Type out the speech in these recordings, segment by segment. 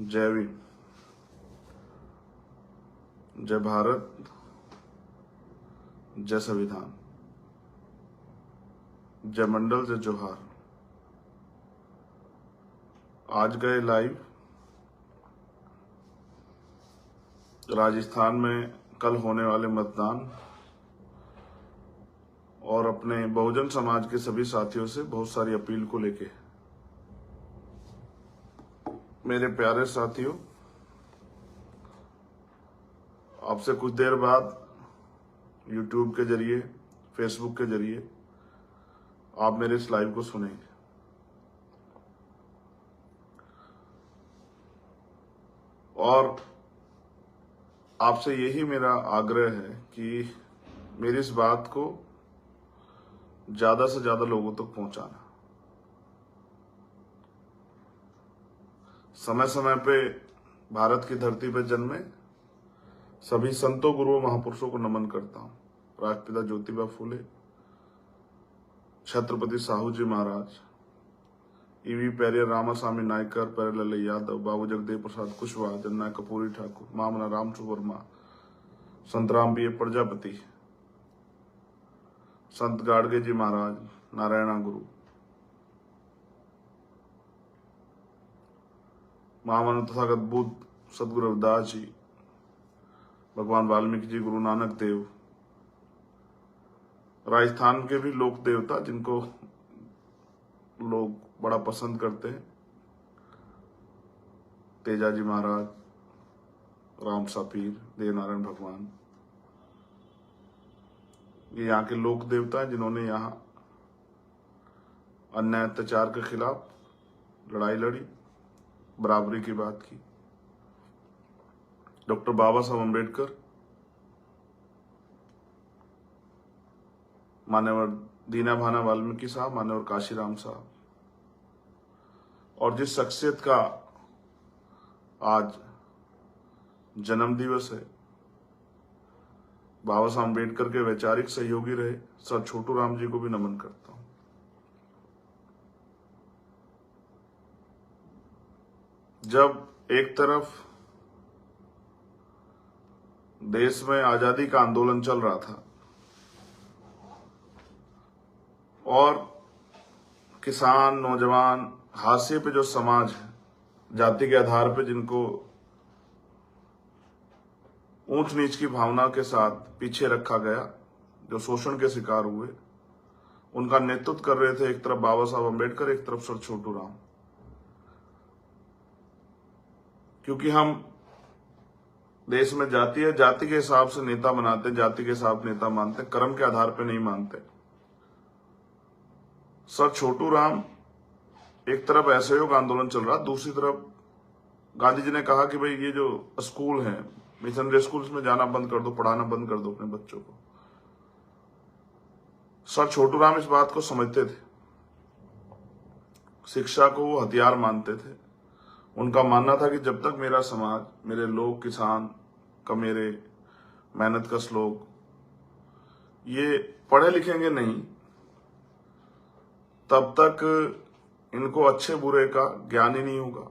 जय भीम, जय भारत, जय संविधान, जय मंडल, जय जोहार। आज गए लाइव राजस्थान में कल होने वाले मतदान और अपने बहुजन समाज के सभी साथियों से बहुत सारी अपील को लेके। मेरे प्यारे साथियों, आपसे कुछ देर बाद YouTube के जरिए, Facebook के जरिए आप मेरे इस लाइव को सुनेंगे। और आपसे यही मेरा आग्रह है कि मेरी इस बात को ज्यादा से ज्यादा लोगों तक पहुंचाना। समय समय पे भारत की धरती पर जन्मे सभी संतों, गुरुओं, महापुरुषों को नमन करता हूं। राष्ट्रपिता ज्योतिबा फूले, छत्रपति साहू जी महाराज, ईवी पेरियर, रामास्वामी नायकर, प्यारेलाल यादव, बाबू जगदेव प्रसाद कुशवाहा, जननायक कपूरी ठाकुर, मामना रामचू वर्मा, संत राम पी प्रजापति, संत गाडगे जी महाराज, नारायणा गुरु, महामानव तथागत बुद्ध, सदगुरु रविदास जी, भगवान वाल्मीकि जी, गुरु नानक देव, राजस्थान के भी लोक देवता जिनको लोग बड़ा पसंद करते हैं, तेजा जी महाराज, राम सापीर, देवनारायण भगवान, ये यहाँ के लोक देवता हैं जिन्होंने यहाँ अन्याय अत्याचार के खिलाफ लड़ाई लड़ी, बराबरी की बात की। डॉक्टर बाबा साहब अम्बेडकर, मान्यवर दीना भाना वाल्मीकि साहब, मान्यवर काशीराम साहब, और जिस शख्सियत का आज जन्म दिवस है, बाबा साहब अम्बेडकर के वैचारिक सहयोगी रहे सर छोटू राम जी को भी नमन करता हूं। जब एक तरफ देश में आजादी का आंदोलन चल रहा था और किसान, नौजवान, हाशिए पे जो समाज है, जाति के आधार पे जिनको ऊंच नीच की भावना के साथ पीछे रखा गया, जो शोषण के शिकार हुए, उनका नेतृत्व कर रहे थे एक तरफ बाबा साहब अम्बेडकर, एक तरफ सर छोटू राम। क्योंकि हम देश में जाति है, जाति के हिसाब से नेता बनाते हैं, जाति के हिसाब नेता मानते हैं, कर्म के आधार पर नहीं मानते। सर छोटू राम, एक तरफ असहयोग आंदोलन चल रहा, दूसरी तरफ गांधी जी ने कहा कि भाई ये जो स्कूल हैं, मिशनरी स्कूल्स में जाना बंद कर दो, पढ़ाना बंद कर दो अपने बच्चों को। सर छोटू राम इस बात को समझते थे, शिक्षा को वो हथियार मानते थे। उनका मानना था कि जब तक मेरा समाज, मेरे लोग, किसान का, मेरे मेहनत कश लोग ये पढ़े लिखेंगे नहीं, तब तक इनको अच्छे बुरे का ज्ञान ही नहीं होगा,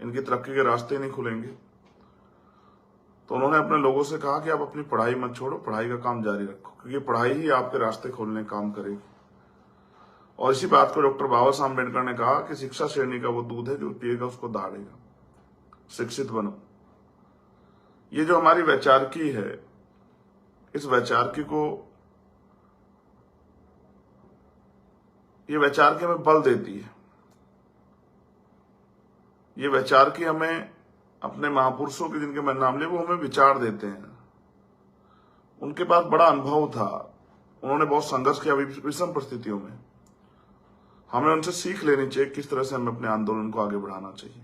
इनकी तरक्की के रास्ते नहीं खुलेंगे। तो उन्होंने अपने लोगों से कहा कि आप अपनी पढ़ाई मत छोड़ो, पढ़ाई का काम जारी रखो, क्योंकि पढ़ाई ही आपके रास्ते खोलने का काम करेगी। और इसी बात को डॉक्टर बाबा साहब अम्बेडकर ने कहा कि शिक्षा श्रेणी का वो दूध है जो पिएगा उसको दहाड़ेगा। शिक्षित बनो। ये जो हमारी वैचारिकी है, इस वैचारिकी को, ये वैचारिकी हमें बल देती है। ये वैचारिकी हमें अपने महापुरुषों के, जिनके मैं नाम ले, वो हमें विचार देते हैं। उनके पास बड़ा अनुभव था, उन्होंने बहुत संघर्ष किया विषम परिस्थितियों में। हमें उनसे सीख लेनी चाहिए किस तरह से हमें अपने आंदोलन को आगे बढ़ाना चाहिए।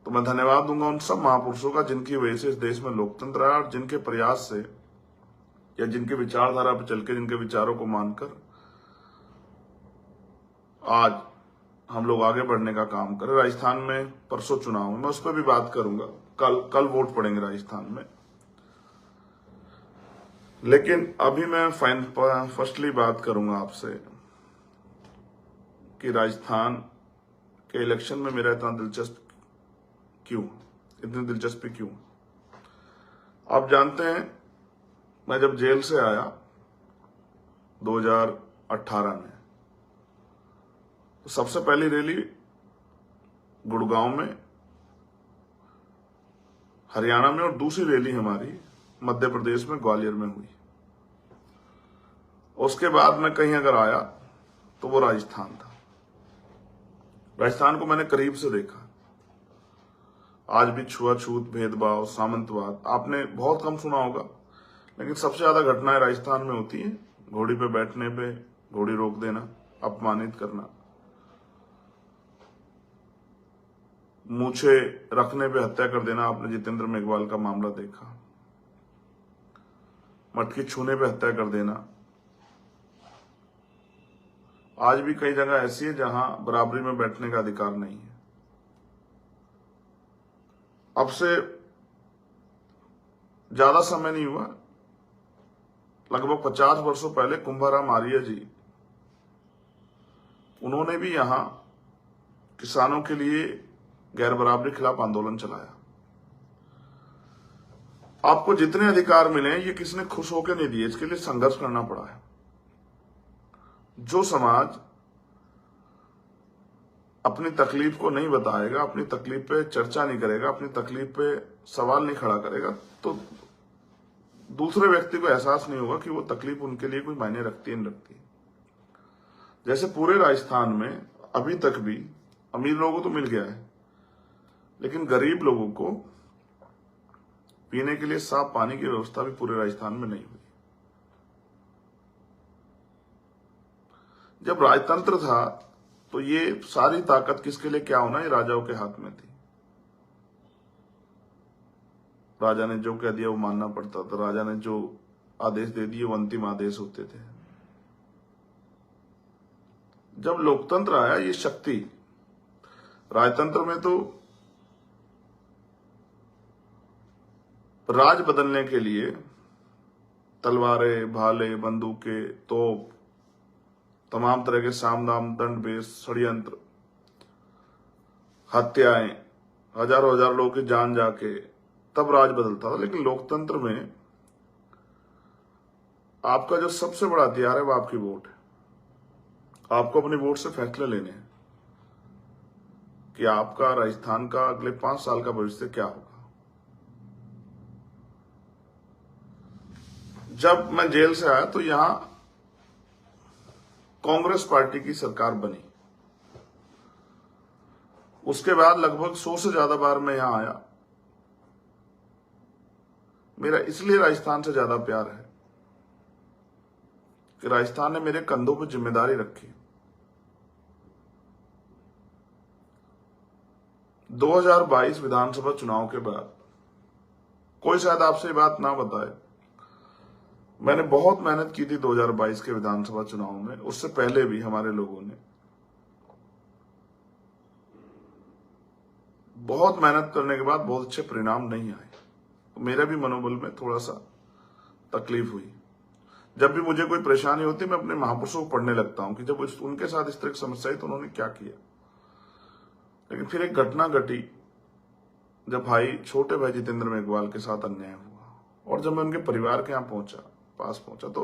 तो मैं धन्यवाद दूंगा उन सब महापुरुषों का जिनकी वजह से इस देश में लोकतंत्र आया और जिनके प्रयास से या जिनके विचारधारा पर चल के, जिनके विचारों को मानकर आज हम लोग आगे बढ़ने का काम करें। राजस्थान में परसों चुनाव है, मैं उस पर भी बात करूंगा। कल वोट पड़ेंगे राजस्थान में। लेकिन अभी मैं फर्स्टली बात करूंगा आपसे कि राजस्थान कि इलेक्शन में मेरा इतनी दिलचस्पी क्यों। आप जानते हैं, मैं जब जेल से आया 2018 में, तो सबसे पहली रैली गुड़गांव में, हरियाणा में, और दूसरी रैली हमारी मध्य प्रदेश में ग्वालियर में हुई। उसके बाद मैं कहीं अगर आया तो वो राजस्थान था। राजस्थान को मैंने करीब से देखा। आज भी छुआछूत, भेदभाव, सामंतवाद आपने बहुत कम सुना होगा, लेकिन सबसे ज्यादा घटनाएं राजस्थान में होती हैं। घोड़ी पे बैठने पे घोड़ी रोक देना, अपमानित करना, मूछे रखने पे हत्या कर देना। आपने जितेंद्र मेघवाल का मामला देखा। मटकी छूने पे हत्या कर देना। आज भी कई जगह ऐसी है जहां बराबरी में बैठने का अधिकार नहीं है। अब से ज्यादा समय नहीं हुआ, लगभग 50 वर्षों पहले कुंभाराम आर्य जी, उन्होंने भी यहां किसानों के लिए गैर बराबरी खिलाफ आंदोलन चलाया। आपको जितने अधिकार मिले ये किसने खुश होकर नहीं दिए, इसके लिए संघर्ष करना पड़ा है। जो समाज अपनी तकलीफ को नहीं बताएगा, अपनी तकलीफ पे चर्चा नहीं करेगा, अपनी तकलीफ पे सवाल नहीं खड़ा करेगा, तो दूसरे व्यक्ति को एहसास नहीं होगा कि वो तकलीफ उनके लिए कोई मायने रखती है नहीं रखती। जैसे पूरे राजस्थान में अभी तक भी अमीर लोगों को तो मिल गया है, लेकिन गरीब लोगों को पीने के लिए साफ पानी की व्यवस्था भी पूरे राजस्थान में नहीं हुई। जब राजतंत्र था तो ये सारी ताकत किसके लिए क्या होना, ये राजाओं के हाथ में थी। राजा ने जो कह दिया वो मानना पड़ता था। राजा ने जो आदेश दे दिए वो अंतिम आदेश होते थे। जब लोकतंत्र आया, ये शक्ति, राजतंत्र में तो राज बदलने के लिए तलवारें, भाले, बंदूकें, तोप, तमाम तरह के साम दाम दंड भेद, षड्यंत्र, हत्याएं, हजारों हजार लोगों की जान जाके तब राज बदलता था। लेकिन लोकतंत्र में आपका जो सबसे बड़ा हथियार है वो आपकी वोट है। आपको अपनी वोट से फैसले लेने हैं कि आपका राजस्थान का अगले 5 साल का भविष्य क्या होगा। जब मैं जेल से आया तो यहां कांग्रेस पार्टी की सरकार बनी। उसके बाद लगभग 100 से ज्यादा बार मैं यहां आया। मेरा इसलिए राजस्थान से ज्यादा प्यार है कि राजस्थान ने मेरे कंधों पर जिम्मेदारी रखी। 2022 विधानसभा चुनाव के बाद कोई शायद आपसे ये बात ना बताए, मैंने बहुत मेहनत की थी 2022 के विधानसभा चुनाव में। उससे पहले भी हमारे लोगों ने बहुत मेहनत करने के बाद बहुत अच्छे परिणाम नहीं आए, तो मेरा भी मनोबल में थोड़ा सा तकलीफ हुई। जब भी मुझे कोई परेशानी होती मैं अपने महापुरुषों को पढ़ने लगता हूं कि जब उनके साथ इस तरह की समस्या आई तो उन्होंने क्या किया। लेकिन फिर एक घटना घटी जब छोटे भाई जितेंद्र मेघवाल के साथ अन्याय हुआ, और जब मैं उनके परिवार के यहाँ पास पहुंचा तो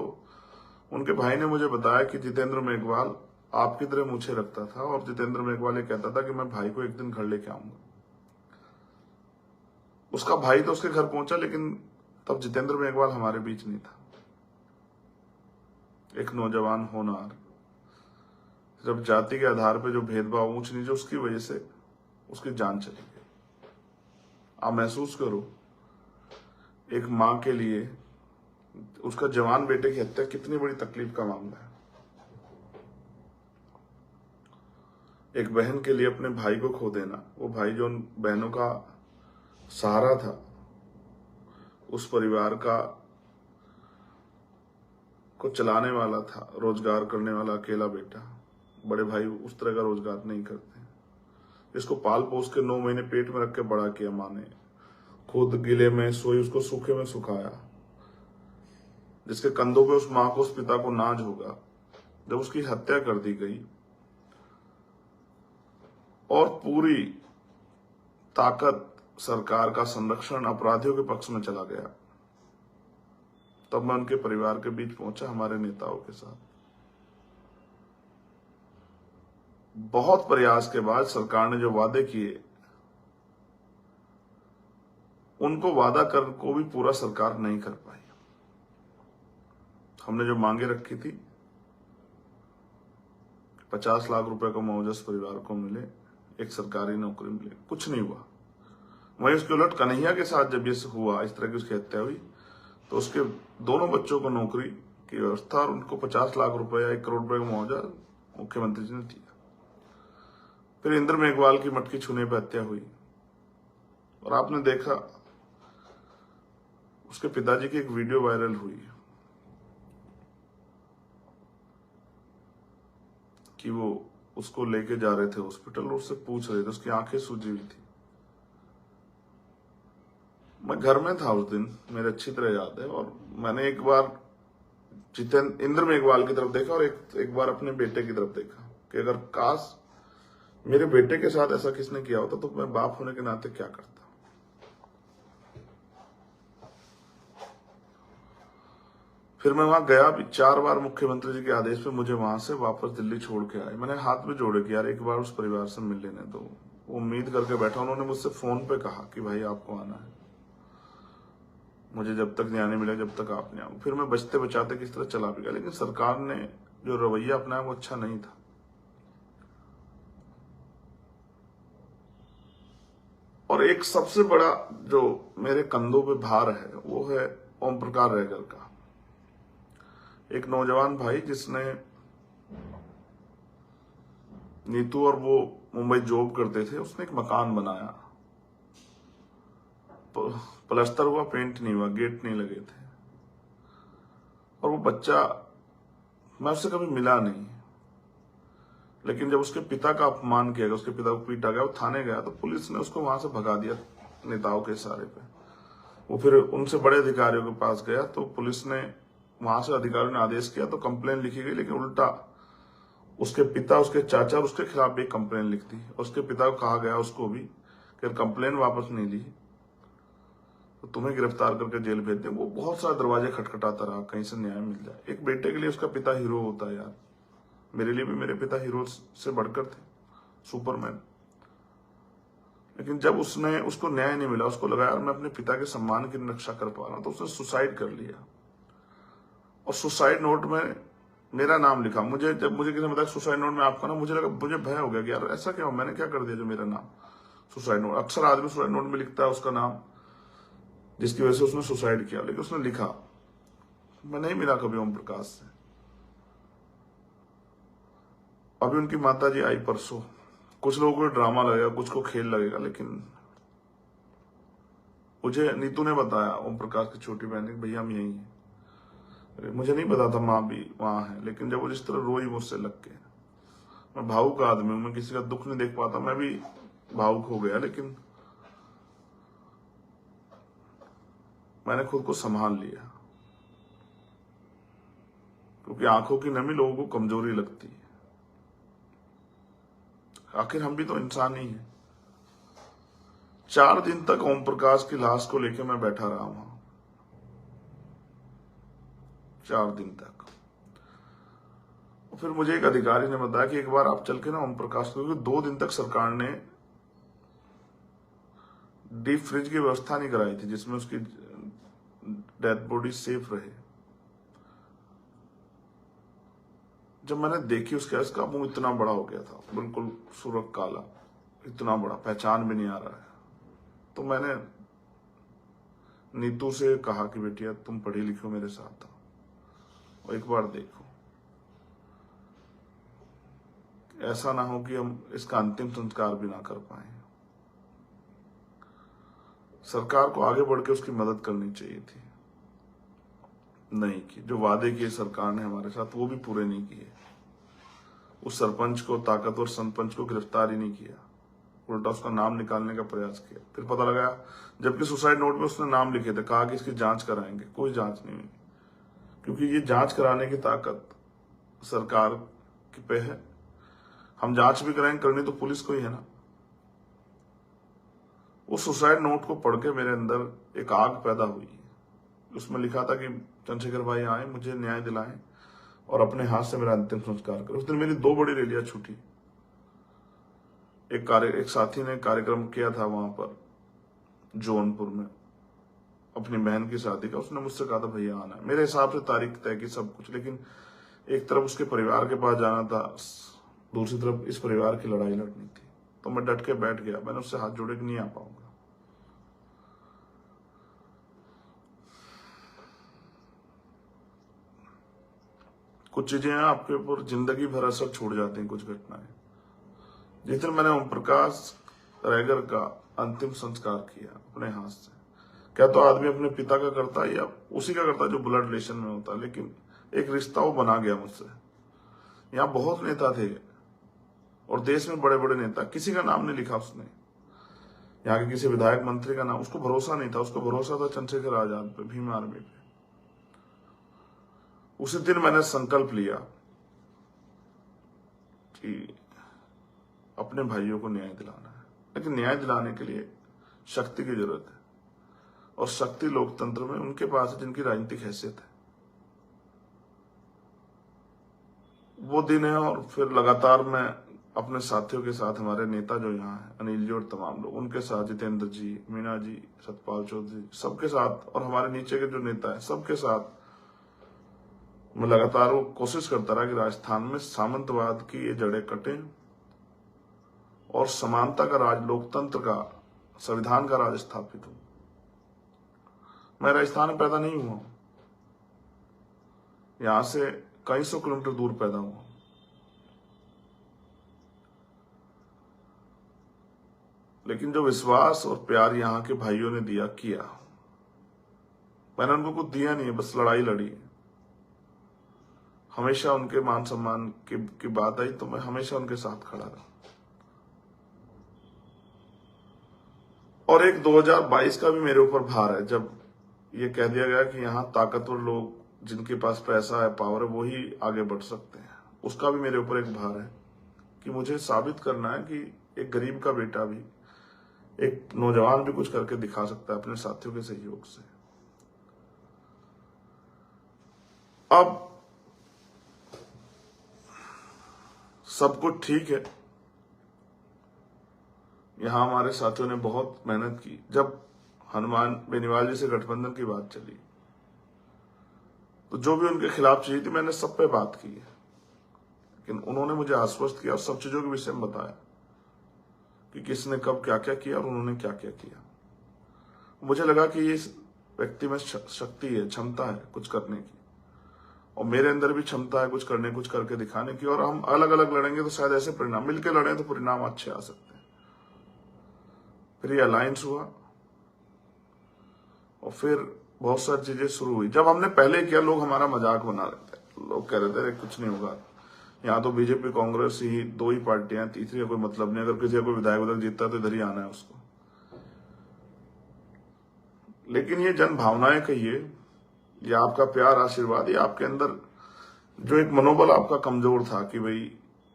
उनके भाई ने मुझे बताया कि जितेंद्र मेघवाल आपकी तरह मूछे रखता था, और जितेंद्र मेघवाल ये कहता था कि मैं भाई को एक दिन घर लेके आऊंगा। उसका भाई तो उसके घर पहुंचा, लेकिन तब जितेंद्र मेघवाल हमारे बीच नहीं था। एक नौजवान होनहार, जब जाति के आधार पर जो भेदभाव, ऊंच नीचे, उसकी वजह से उसकी जान चली गई। आप महसूस करो, एक मां के लिए उसका जवान बेटे की हत्या कितनी बड़ी तकलीफ का मामला है। एक बहन के लिए अपने भाई को खो देना, वो भाई जो उन बहनों का सहारा था, उस परिवार को चलाने वाला था, रोजगार करने वाला अकेला बेटा। बड़े भाई उस तरह का रोजगार नहीं करते। इसको पाल पोस के 9 महीने पेट में रख के बड़ा किया मां ने, खुद गिले में सोई, उसको सूखे में सुखाया, जिसके कंधों पे उस मां को, उस पिता को नाज होगा। जब उसकी हत्या कर दी गई और पूरी ताकत सरकार का संरक्षण अपराधियों के पक्ष में चला गया। तब मैं उनके परिवार के बीच पहुंचा हमारे नेताओं के साथ। बहुत प्रयास के बाद सरकार ने जो वादे किए, उनको वादा कर को भी पूरा सरकार नहीं कर पाई। हमने जो मांगे रखी थी, 50 लाख रुपए का मुआवजा परिवार को मिले, एक सरकारी नौकरी मिले, कुछ नहीं हुआ। वहीं उसके उलट कन्हैया के साथ जब ये हुआ, इस तरह की उसकी हत्या हुई, तो उसके दोनों बच्चों को नौकरी की व्यवस्था और उनको 50 लाख रुपए या 1 करोड़ रुपए का मुआवजा मुख्यमंत्री जी ने दिया। फिर इंद्र मेघवाल की मटकी छूने पर हत्या हुई और आपने देखा उसके पिताजी की एक वीडियो वायरल हुई कि वो उसको लेके जा रहे थे हॉस्पिटल और उससे पूछ रहे थे, उसकी आंखें सूजी हुई थी। मैं घर में था उस दिन, मेरे अच्छी तरह याद है, और मैंने एक बार इंद्र मेघवाल की तरफ देखा और एक बार अपने बेटे की तरफ देखा कि अगर काश मेरे बेटे के साथ ऐसा किसने किया होता तो मैं बाप होने के नाते क्या करता। फिर मैं वहां गया भी 4 बार, मुख्यमंत्री जी के आदेश पे मुझे वहां से वापस दिल्ली छोड़ के आए। मैंने हाथ में जोड़े कि यार एक बार उस परिवार से मिल लेने दो। उम्मीद करके बैठा, उन्होंने मुझसे फोन पे कहा कि भाई आपको आना है, मुझे जब तक न्याय नहीं मिला जब तक आप नहीं आओ। फिर मैं बचते बचाते किस तरह चला भी गया, लेकिन सरकार ने जो रवैया अपनाया वो अच्छा नहीं था। और एक सबसे बड़ा जो मेरे कंधों पे भार है वो है ओम प्रकाश रैगर का। एक नौजवान भाई जिसने, नीतू और वो मुंबई जॉब करते थे, उसने एक मकान बनाया, प्लास्टर हुआ, पेंट नहीं हुआ, गेट नहीं लगे थे, और वो बच्चा, मैं उससे कभी मिला नहीं, लेकिन जब उसके पिता का अपमान किया गया, उसके पिता को पीटा गया, वो थाने गया तो पुलिस ने उसको वहां से भगा दिया नेताओं के इशारे पे। वो फिर उनसे बड़े अधिकारियों के पास गया तो पुलिस ने, वहां से अधिकारियों ने आदेश किया तो कंप्लेन लिखी गई, लेकिन उल्टा उसके पिता, उसके चाचा और उसके खिलाफ भी कंप्लेन लिख दी। और उसके पिता को कहा गया उसको भी कि कंप्लेन वापस नहीं ली तो तुम्हें गिरफ्तार करके जेल भेज दे। वो बहुत सारे दरवाजे खटखटाता रहा कहीं से न्याय मिल जाए। एक बेटे के लिए उसका पिता हीरो होता है यार, मेरे लिए भी मेरे पिता हीरो से बढ़कर थे, सुपरमैन। लेकिन जब उसको न्याय नहीं मिला, उसको लगा यार मैं अपने पिता के सम्मान की रक्षा कर पा रहा हूं, तो उसने सुसाइड कर लिया। और सुसाइड नोट में मेरा नाम लिखा। जब मुझे किसी ने बताया सुसाइड नोट में आपका नाम, मुझे भय हो गया कि यार ऐसा क्या हो, मैंने क्या कर दिया जो मेरा नाम सुसाइड नोट। अक्सर आदमी सुसाइड नोट में लिखता है उसका नाम जिसकी वजह से उसने सुसाइड किया, लेकिन उसने लिखा। मैं नहीं मिला कभी ओम प्रकाश से। अभी उनकी माता जी आई परसों। कुछ लोगों को ड्रामा लगेगा, कुछ को खेल लगेगा, लेकिन मुझे नीतू ने बताया, ओम प्रकाश की छोटी बहन, भैया हम यही है। मुझे नहीं पता था माँ भी वहां है, लेकिन जब वो जिस तरह रोई मुझसे लग के, मैं भावुक आदमी हूं, मैं किसी का दुख नहीं देख पाता, मैं भी भावुक हो गया, लेकिन मैंने खुद को संभाल लिया, क्योंकि आंखों की नमी लोगों को कमजोरी लगती है। आखिर हम भी तो इंसान ही हैं। 4 दिन तक ओम प्रकाश की लाश को लेकर मैं बैठा रहा वहां, 4 दिन तक। और फिर मुझे एक अधिकारी ने बताया कि एक बार आप चल के ना ओम प्रकाश को, क्योंकि 2 दिन तक सरकार ने डीप फ्रिज की व्यवस्था नहीं कराई थी जिसमें उसकी डेथ बॉडी सेफ रहे। जब मैंने देखी उसका मुंह इतना बड़ा हो गया था, बिल्कुल सुर्ख काला, इतना बड़ा, पहचान भी नहीं आ रहा है। तो मैंने नीतू से कहा कि बेटिया तुम पढ़ी लिखो मेरे साथ और एक बार देखो, ऐसा ना हो कि हम इसका अंतिम संस्कार भी ना कर पाए। सरकार को आगे बढ़ के उसकी मदद करनी चाहिए थी, नहीं की। जो वादे किए सरकार ने हमारे साथ वो भी पूरे नहीं किए। उस सरपंच को, ताकतवर सरपंच को गिरफ्तार ही नहीं किया, उल्टा उसका नाम निकालने का प्रयास किया। फिर पता लगा जबकि सुसाइड नोट में उसने नाम लिखे थे, कहा कि इसकी जांच कराएंगे, कोई जांच नहीं हुई, क्योंकि ये जांच कराने की ताकत सरकार की पे है। हम जांच भी कराएंगे, करनी तो पुलिस को ही है ना। उस सुसाइड नोट को पढ़ के मेरे अंदर एक आग पैदा हुई। उसमें लिखा था कि चंद्रशेखर भाई आए, मुझे न्याय दिलाएं और अपने हाथ से मेरा अंतिम संस्कार करें। उस दिन मेरी 2 बड़ी रैलियां छूटी। एक साथी ने कार्यक्रम किया था वहां पर जौनपुर में अपनी बहन की शादी का। उसने मुझसे कहा था भैया आना है। मेरे हिसाब से तारीख तय की सब कुछ, लेकिन एक तरफ उसके परिवार के पास जाना था, दूसरी तरफ इस परिवार की लड़ाई लड़नी थी। तो मैं डट के बैठ गया। मैंने उससे हाथ जोड़े कि नहीं आ पाऊंगा। कुछ चीजें आपके ऊपर जिंदगी भर असर छोड़ जाती हैं, कुछ घटनाएं। जिस दिन मैंने ओम प्रकाश रैगर का अंतिम संस्कार किया अपने हाथ से, क्या तो आदमी अपने पिता का करता है या उसी का करता जो ब्लड रिलेशन में होता, लेकिन एक रिश्ता वो बना गया मुझसे। यहाँ बहुत नेता थे और देश में बड़े बड़े नेता, किसी का नाम नहीं लिखा उसने। यहाँ के किसी विधायक मंत्री का नाम, उसको भरोसा नहीं था। उसको भरोसा था चंद्रशेखर आजाद पे, भीम आर्मी पे। उसी दिन मैंने संकल्प लिया कि अपने भाइयों को न्याय दिलाना है, लेकिन न्याय दिलाने के लिए शक्ति की जरूरत है। और शक्ति लोकतंत्र में उनके पास है जिनकी राजनीतिक हैसियत है। वो दिन है। और फिर लगातार मैं अपने साथियों के साथ, हमारे नेता जो यहाँ है, अनिल जी और तमाम लोग, उनके साथ, जितेंद्र जी, मीना जी, सतपाल चौधरी, सबके साथ, और हमारे नीचे के जो नेता है सबके साथ मैं लगातार वो कोशिश करता रहा कि राजस्थान में सामंतवाद की ये जड़ें कटें और समानता का राज, लोकतंत्र का, संविधान का राज स्थापित हो। मैं राजस्थान में पैदा नहीं हुआ, यहां से कई 100 किलोमीटर दूर पैदा हुआ। लेकिन जो विश्वास और प्यार यहाँ के भाइयों ने दिया किया, मैंने उनको कुछ दिया नहीं है, बस लड़ाई लड़ी। हमेशा उनके मान सम्मान की बात आई तो मैं हमेशा उनके साथ खड़ा रहा। और एक 2022 का भी मेरे ऊपर भार है, जब ये कह दिया गया कि यहाँ ताकतवर लोग, जिनके पास पैसा है, पावर है, वो ही आगे बढ़ सकते हैं। उसका भी मेरे ऊपर एक भार है कि मुझे साबित करना है कि एक गरीब का बेटा भी, एक नौजवान भी कुछ करके दिखा सकता है अपने साथियों के सहयोग से। अब सब कुछ ठीक है। यहां हमारे साथियों ने बहुत मेहनत की। जब हनुमान बेनीवाल जी से गठबंधन की बात चली तो जो भी उनके खिलाफ चीज थी मैंने सब पे बात की है, लेकिन उन्होंने मुझे आश्वस्त किया और सब चीजों के विषय में बताया कि किसने कब क्या क्या किया और उन्होंने क्या क्या किया। मुझे लगा कि ये व्यक्ति में शक्ति है, क्षमता है कुछ करने की, और मेरे अंदर भी क्षमता है कुछ करने, कुछ करके दिखाने की। और हम अलग अलग लड़ेंगे तो शायद ऐसे परिणाम, मिलकर लड़ें तो परिणाम अच्छे आ सकते हैं। फिर ये अलायंस हुआ और फिर बहुत सारी चीजें शुरू हुई। जब हमने पहले किया, लोग हमारा मजाक बना रहे थे, लोग कह रहे थे कुछ नहीं होगा, यहाँ तो बीजेपी कांग्रेस ही 2 ही पार्टियां, तीसरी का कोई मतलब नहीं, अगर किसी का कोई विधायक जीतता है तो इधर ही आना है उसको। लेकिन ये जन भावनाएं कहिए या आपका प्यार, आशीर्वाद, या आपके अंदर जो एक मनोबल आपका कमजोर था कि भाई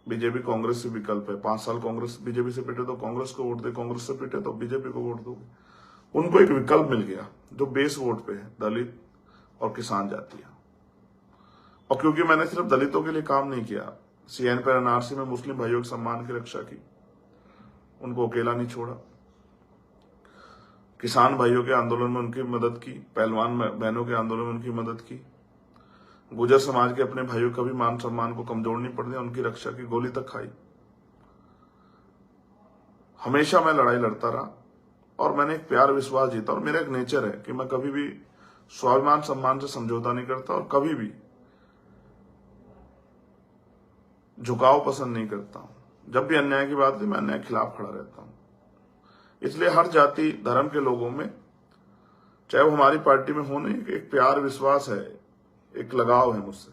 बीजेपी कांग्रेस से विकल्प है, 5 साल कांग्रेस बीजेपी से पिटे तो कांग्रेस को वोट दे, कांग्रेस से पिटे तो बीजेपी को वोट दोगे, उनको एक विकल्प मिल गया जो बेस वोट पे है, दलित और किसान जातियां। और क्योंकि मैंने सिर्फ दलितों के लिए काम नहीं किया, CN पर NRC में मुस्लिम भाइयों के सम्मान की रक्षा की, उनको अकेला नहीं छोड़ा, किसान भाइयों के आंदोलन में उनकी मदद की, पहलवान बहनों के आंदोलन में उनकी मदद की, गुजर समाज के अपने भाइयों का भी मान सम्मान को कमजोर नहीं पड़ने, उनकी रक्षा की, गोली तक खाई। हमेशा मैं लड़ाई लड़ता रहा और मैंने एक प्यार विश्वास जीता। और मेरा एक नेचर है कि मैं कभी भी स्वाभिमान सम्मान से समझौता नहीं करता और कभी भी झुकाव पसंद नहीं करता हूं। जब भी अन्याय की बात है मैं अन्याय के खिलाफ खड़ा रहता हूं। इसलिए हर जाति धर्म के लोगों में, चाहे वो हमारी पार्टी में हो नहीं, एक प्यार विश्वास है, एक लगाव है मुझसे।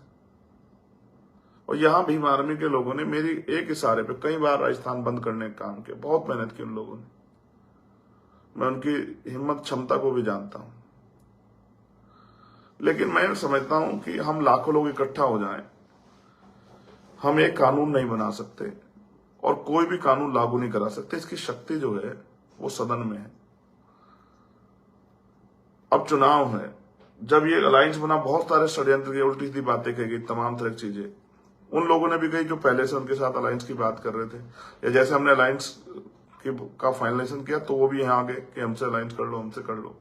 और यहां भीम आर्मी के लोगों ने मेरी एक इशारे पे कई बार राजस्थान बंद करने का काम किया, बहुत मेहनत की उन लोगों ने। मैं उनकी हिम्मत क्षमता को भी जानता हूं, लेकिन मैं समझता हूं कि हम लाखों लोग इकट्ठा हो जाएं, हम एक कानून नहीं बना सकते और कोई भी कानून लागू नहीं करा सकते। इसकी शक्ति जो है वो सदन में है। अब चुनाव है, जब ये अलायंस बना बहुत सारे षड्यंत्र की उल्टी सीधी बातें कही गई, तमाम तरह की चीजें उन लोगों ने भी कही जो पहले से उनके साथ अलायंस की बात कर रहे थे, या जैसे हमने अलायंस का फाइनलाइजेशन किया तो वो भी यहां आ गए कि हमसे अलायंस कर लो, हमसे कर लो।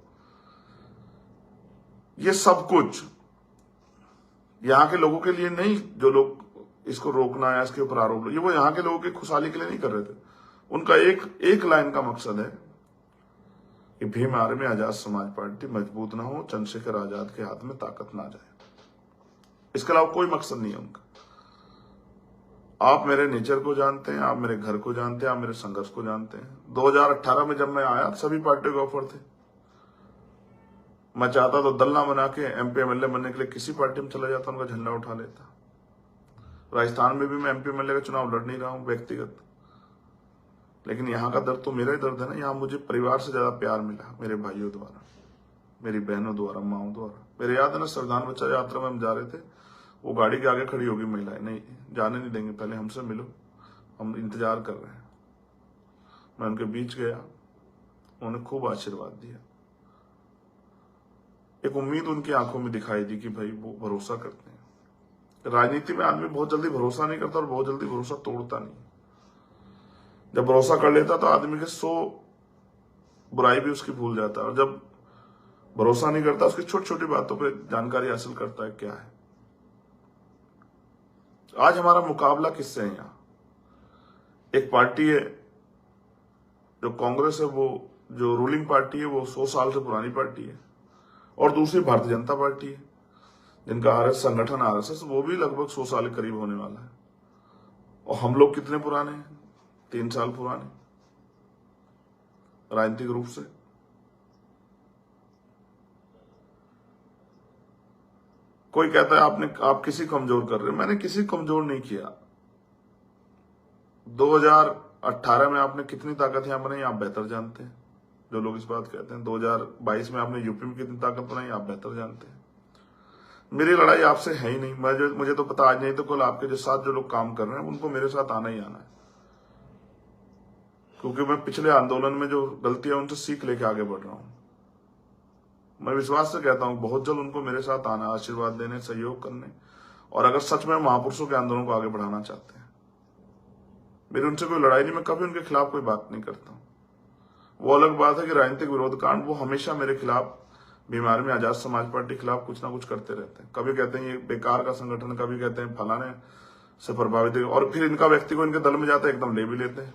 ये सब कुछ यहाँ के लोगों के लिए नहीं, जो लोग इसको रोकना या इसके ऊपर आरोप, ये वो यहाँ के लोगों की खुशहाली के लिए नहीं कर रहे थे। उनका एक लाइन का मकसद है कि भीम आर्मी आजाद समाज पार्टी मजबूत ना हो, चंद्रशेखर आजाद के हाथ में ताकत ना जाए। इसके अलावा कोई मकसद नहीं है उनका। आप मेरे नेचर को जानते हैं, आप मेरे घर को जानते हैं, आप मेरे संघर्ष को जानते हैं। 2018 में जब मैं आया सभी पार्टियों के ऑफर थे। मैं चाहता तो दल ना बना के एमपी एमएलए बनने के लिए किसी पार्टी में चला जाता, उनका झंडा उठा लेता। राजस्थान में भी मैं एमपी एमएलए का चुनाव लड़ नहीं रहा हूं व्यक्तिगत, लेकिन यहाँ का दर्द तो मेरा ही दर्द है ना। यहाँ मुझे परिवार से ज्यादा प्यार मिला, मेरे भाइयों द्वारा, मेरी बहनों द्वारा, माओ द्वारा। मेरे याद है ना, संविधान बच्चा यात्रा में हम जा रहे थे, वो गाड़ी के आगे खड़ी होगी महिलाएं, नहीं जाने नहीं देंगे, पहले हमसे मिलो, हम इंतजार कर रहे हैं। मैं उनके बीच गया, उन्होंने खूब आशीर्वाद दिया। एक उम्मीद उनकी आंखों में दिखाई दी कि भाई वो भरोसा करते हैं। राजनीति में आदमी बहुत जल्दी भरोसा नहीं करता और बहुत जल्दी भरोसा तोड़ता नहीं। जब भरोसा कर लेता तो आदमी के 100 बुराई भी उसकी भूल जाता है, और जब भरोसा नहीं करता उसकी छोटी छोटी बातों पे जानकारी हासिल करता है क्या है। आज हमारा मुकाबला किससे है? यहाँ एक पार्टी है जो कांग्रेस है, वो जो रूलिंग पार्टी है, वो 100 साल से पुरानी पार्टी है, और दूसरी भारतीय जनता पार्टी है जिनका संगठन आरएसएस, वो भी लगभग 100 साल के करीब होने वाला है। और हम लोग कितने पुराने हैं? 3 साल पुराने राजनीतिक रूप से। कोई कहता है आप किसी कमजोर कर रहे हो। मैंने किसी कमजोर नहीं किया। 2018 में आपने कितनी ताकत यहां बनाई आप बेहतर जानते हैं। जो लोग इस बात कहते हैं 2022 में आपने यूपी में कितनी ताकत बनाई आप बेहतर जानते हैं। मेरी लड़ाई आपसे है ही नहीं। मुझे तो पता, आज नहीं तो कल आपके जो साथ जो लोग काम कर रहे हैं उनको मेरे साथ आना ही आना है, क्योंकि मैं पिछले आंदोलन में जो गलतियां उनसे सीख लेके आगे बढ़ रहा हूं। मैं विश्वास से कहता हूं बहुत जल्द उनको मेरे साथ आना, आशीर्वाद देने, सहयोग करने, और अगर सच में महापुरुषों के आंदोलन को आगे बढ़ाना चाहते हैं। मेरी उनसे कोई लड़ाई नहीं, मैं कभी उनके खिलाफ कोई बात नहीं करता। वो अलग बात है कि राजनीतिक विरोध कांड वो हमेशा मेरे खिलाफ, भीम आर्मी आजाद समाज पार्टी के खिलाफ कुछ ना कुछ करते रहते हैं। कभी कहते हैं ये बेकार का संगठन, कभी कहते हैं फलाने से प्रभावित है, और फिर इनका व्यक्ति को इनके दल में जाता है एकदम ले भी लेते हैं।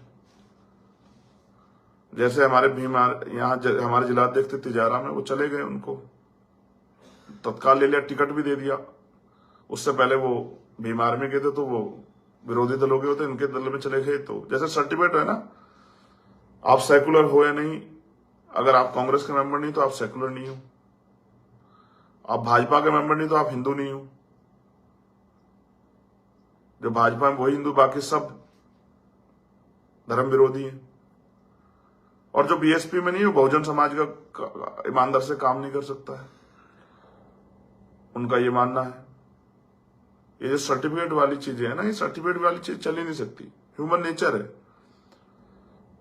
जैसे हमारे यहाँ हमारे जिलाध्यक्ष थे तिजारा में, वो चले गए, उनको तत्काल ले लिया, टिकट भी दे दिया। उससे पहले वो भीम आर्मी के थे तो वो विरोधी दलों के होते, इनके दल में चले गए। तो जैसे सर्टिफिकेट है ना, आप सेकुलर हो या नहीं, अगर आप कांग्रेस के मेंबर नहीं तो आप सेकुलर नहीं हो, आप भाजपा के मेंबर नहीं तो आप हिंदू नहीं हो। जो भाजपा में वही हिंदू, बाकी सब धर्म विरोधी है। और जो बीएसपी में नहीं है, बहुजन समाज का ईमानदार से काम नहीं कर सकता है, उनका ये मानना है। ये जो सर्टिफिकेट वाली चीजें है ना, ये सर्टिफिकेट वाली चीज चल ही नहीं सकती। ह्यूमन नेचर है,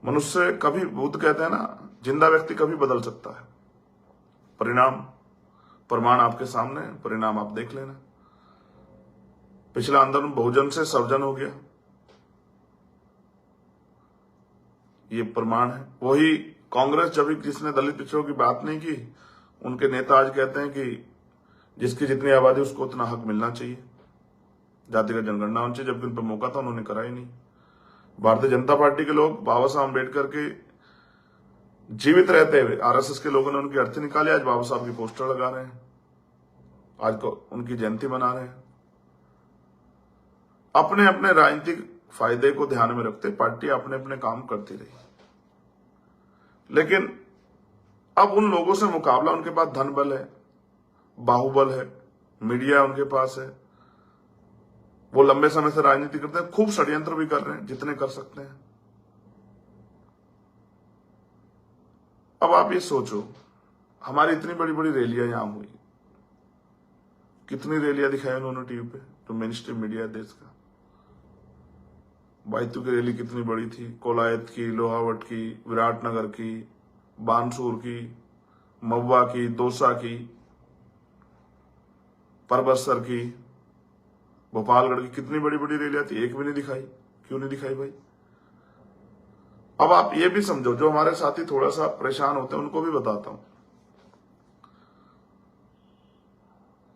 मनुष्य कभी, बुद्ध कहते हैं ना, जिंदा व्यक्ति कभी बदल सकता है। प्रमाण आपके सामने है, परिणाम आप देख लेना। पिछला आंदोलन बहुजन से सर्वजन हो गया, ये प्रमाण है। वही कांग्रेस जब जिसने दलित पिछड़ों की बात नहीं की, उनके नेता आज कहते हैं कि जिसकी जितनी आबादी उसको उतना हक मिलना चाहिए, जातिगत जनगणना होनी चाहिए, जबकि उन पर मौका था, उन्होंने करा ही नहीं। भारतीय जनता पार्टी के लोग बाबा साहब अम्बेडकर के जीवित रहते हुए, आरएसएस के लोगों ने उनकी अर्थी निकाली, आज बाबा साहब की पोस्टर लगा रहे हैं, आज को उनकी जयंती मना रहे हैं। अपने अपने राजनीतिक फायदे को ध्यान में रखते पार्टी अपने अपने काम करती रही, लेकिन अब उन लोगों से मुकाबला, उनके पास धन बल है, बाहुबल है, मीडिया उनके पास है, वो लंबे समय से राजनीति करते हैं, खूब षड्यंत्र भी कर रहे हैं जितने कर सकते हैं। अब आप ये सोचो, हमारी इतनी बड़ी बड़ी रैलियां यहां हुई, कितनी रैलियां दिखाई उन्होंने टीवी पे, जो मेन स्ट्रीम मीडिया है देश का। बायतू की रैली कितनी बड़ी थी, कोलायत की, लोहावट की, विराटनगर की, बानसूर की, महुआ की, दौसा की, परबतसर की, भोपालगढ़ की कितनी बड़ी बड़ी रैलियां थी, एक भी नहीं दिखाई। क्यों नहीं दिखाई भाई? अब आप ये भी समझो, जो हमारे साथी थोड़ा सा परेशान होते हैं उनको भी बताता हूं।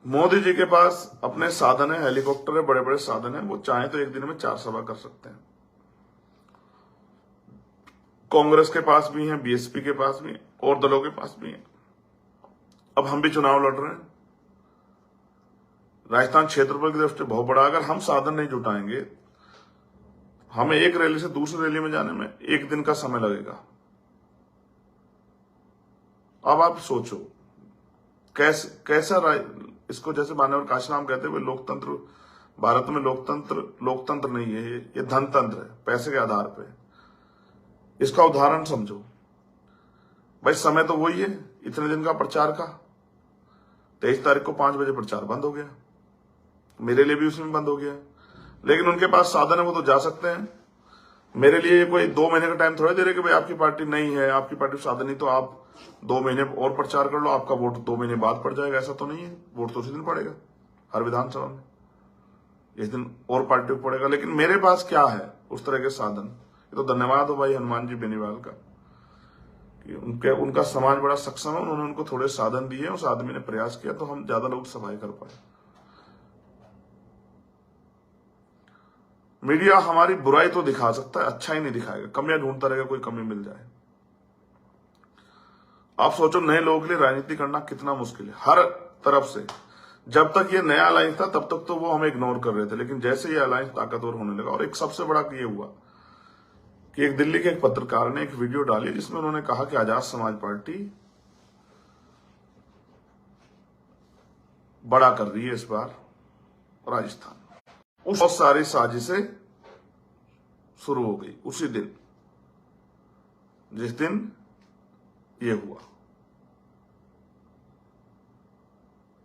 मोदी जी के पास अपने साधन है, हेलीकॉप्टर है, बड़े बड़े साधन है, वो चाहे तो एक दिन में 4 सभा कर सकते हैं। कांग्रेस के पास भी है, बीएसपी के पास भी है, और दलों के पास भी है। अब हम भी चुनाव लड़ रहे हैं। राजस्थान क्षेत्रफल की दृष्टि बहुत बड़ा, अगर हम साधन नहीं जुटाएंगे, हमें एक रैली से दूसरी रैली में जाने में 1 दिन का समय लगेगा। अब आप सोचो कैसा इसको जैसे मानव काशीराम कहते हुए, लोकतंत्र भारत में लोकतंत्र नहीं है, ये धनतंत्र है, पैसे के आधार पे। इसका उदाहरण समझो भाई, समय तो वही है, इतने दिन का प्रचार का। 23 तारीख को 5 बजे प्रचार बंद हो गया, मेरे लिए भी उसमें बंद हो गया, लेकिन उनके पास साधन है, वो तो जा सकते हैं। मेरे लिए कोई 2 महीने का टाइम थोड़ा दे रहे कि भाई आपकी पार्टी नहीं है, आपकी पार्टी साधन नहीं, तो आप 2 महीने और प्रचार कर लो, आपका वोट 2 महीने बाद पड़ जाएगा। ऐसा तो नहीं है, वोट तो उसी दिन पड़ेगा हर विधानसभा में, इस दिन और पार्टी को पड़ेगा। लेकिन मेरे पास क्या है उस तरह के साधन? ये तो धन्यवाद हो भाई हनुमान जी बेनीवाल का कि उनका समाज बड़ा सक्षम है, उन्होंने उनको थोड़े साधन दिए, उस आदमी ने प्रयास किया तो हम ज्यादा लोग सभाएं कर पाए। मीडिया हमारी बुराई तो दिखा सकता है, अच्छा ही नहीं दिखाएगा, कमियां ढूंढता रहेगा, कोई कमी मिल जाए। आप सोचो, नए लोगों के लिए राजनीति करना कितना मुश्किल है, हर तरफ से। जब तक ये नया अलायंस था तब तक तो वो हमें इग्नोर कर रहे थे, लेकिन जैसे ये अलायंस ताकतवर होने लगा, और एक सबसे बड़ा ये हुआ कि एक दिल्ली के एक पत्रकार ने एक वीडियो डाली जिसमें उन्होंने कहा कि आजाद समाज पार्टी बड़ा कर रही है इस बार राजस्थान। उस बहुत सारी साजिशें शुरू हो गई उसी दिन, जिस दिन ये हुआ।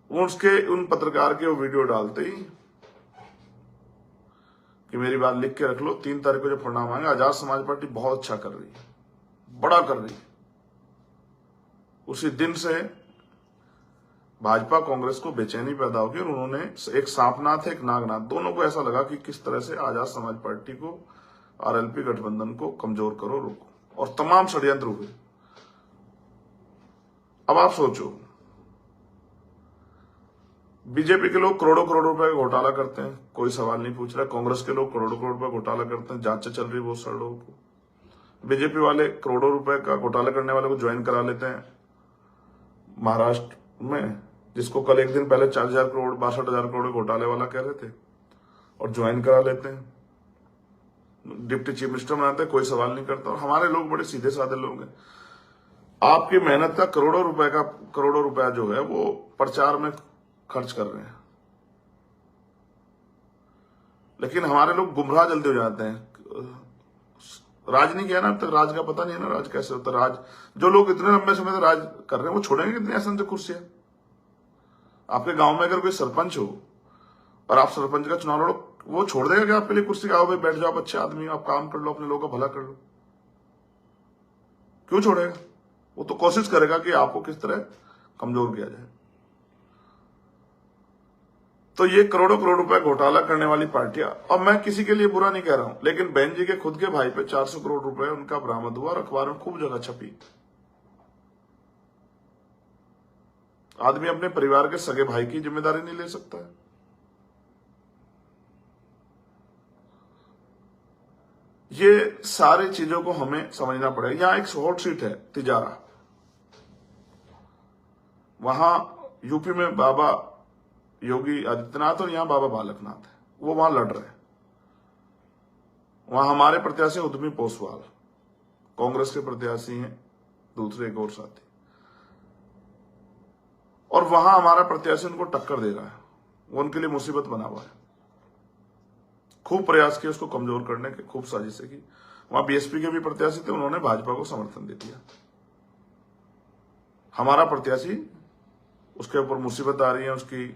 उन पत्रकार के वो वीडियो डालते ही कि मेरी बात लिख के रख लो, 3 तारीख को जो परिणाम आएंगे, आजाद समाज पार्टी बहुत अच्छा कर रही है, बड़ा कर रही है। उसी दिन से भाजपा कांग्रेस को बेचैनी पैदा होगी, और उन्होंने एक सांपनाथ एक नागनाथ, दोनों को ऐसा लगा कि किस तरह से आजाद समाज पार्टी को, आरएलपी गठबंधन को कमजोर करो, रोको, और तमाम षड्यंत्र हुए। अब आप सोचो, बीजेपी के लोग करोड़ों करोड़ रुपए का घोटाला करते हैं, कोई सवाल नहीं पूछ रहा। कांग्रेस के लोग करोड़ों करोड़ रुपए घोटाला करते हैं, जांच चल रही है बहुत सारे लोगों को। बीजेपी वाले करोड़ों रुपए का घोटाला करने वाले को ज्वाइन करा लेते हैं महाराष्ट्र में, जिसको कल एक दिन पहले 40,000 करोड़ 62,000 करोड़ घोटाले वाला कह रहे थे, और ज्वाइन करा लेते हैं, डिप्टी चीफ मिनिस्टर बनाते हैं, कोई सवाल नहीं करता। और हमारे लोग बड़े सीधे साधे लोग हैं, आपकी मेहनत का करोड़ों रुपया जो है वो प्रचार में खर्च कर रहे हैं। लेकिन हमारे लोग गुमराह जल्दी हो जाते हैं। राज नहीं किया ना अब तक, राज का पता नहीं है ना, राज कैसे होता है। राज जो लोग इतने लंबे समय से राज कर रहे हैं, वो छोड़ेंगे कितनी आसान से कुर्सियां? आपके गांव में अगर कोई सरपंच हो और आप सरपंच का चुनाव लड़ो, वो छोड़ देगा कि आपके लिए कुर्सी? आओ भाई बैठ जाओ, आप अच्छे आदमी हो, आप काम कर लो, अपने लोगों का भला कर लो। क्यों छोड़ेगा? वो तो कोशिश करेगा कि आपको किस तरह कमजोर किया जाए। तो ये करोड़ों करोड़ रुपए घोटाला करने वाली पार्टियां, और मैं किसी के लिए बुरा नहीं कह रहा हूं, लेकिन बहन जी के खुद के भाई पे 400 करोड़ रुपए उनका बरामद हुआ और अखबार में खूब जगह छपी। आदमी अपने परिवार के सगे भाई की जिम्मेदारी नहीं ले सकता है। ये सारी चीजों को हमें समझना पड़ेगा। यहां एक हॉट सीट है तिजारा, वहां यूपी में बाबा योगी आदित्यनाथ और यहां बाबा बालकनाथ है, वो वहां लड़ रहे हैं। वहां हमारे प्रत्याशी उद्यमी पोसवाल, कांग्रेस के प्रत्याशी हैं दूसरे एक और साथी, और वहां हमारा प्रत्याशी उनको टक्कर दे रहा है। वो उनके लिए मुसीबत बना हुआ है। खूब प्रयास किए उसको कमजोर करने के, खूब साजिशें की। वहां बीएसपी के भी प्रत्याशी थे, उन्होंने भाजपा को समर्थन दे दिया। हमारा प्रत्याशी, उसके ऊपर मुसीबत आ रही है, उसकी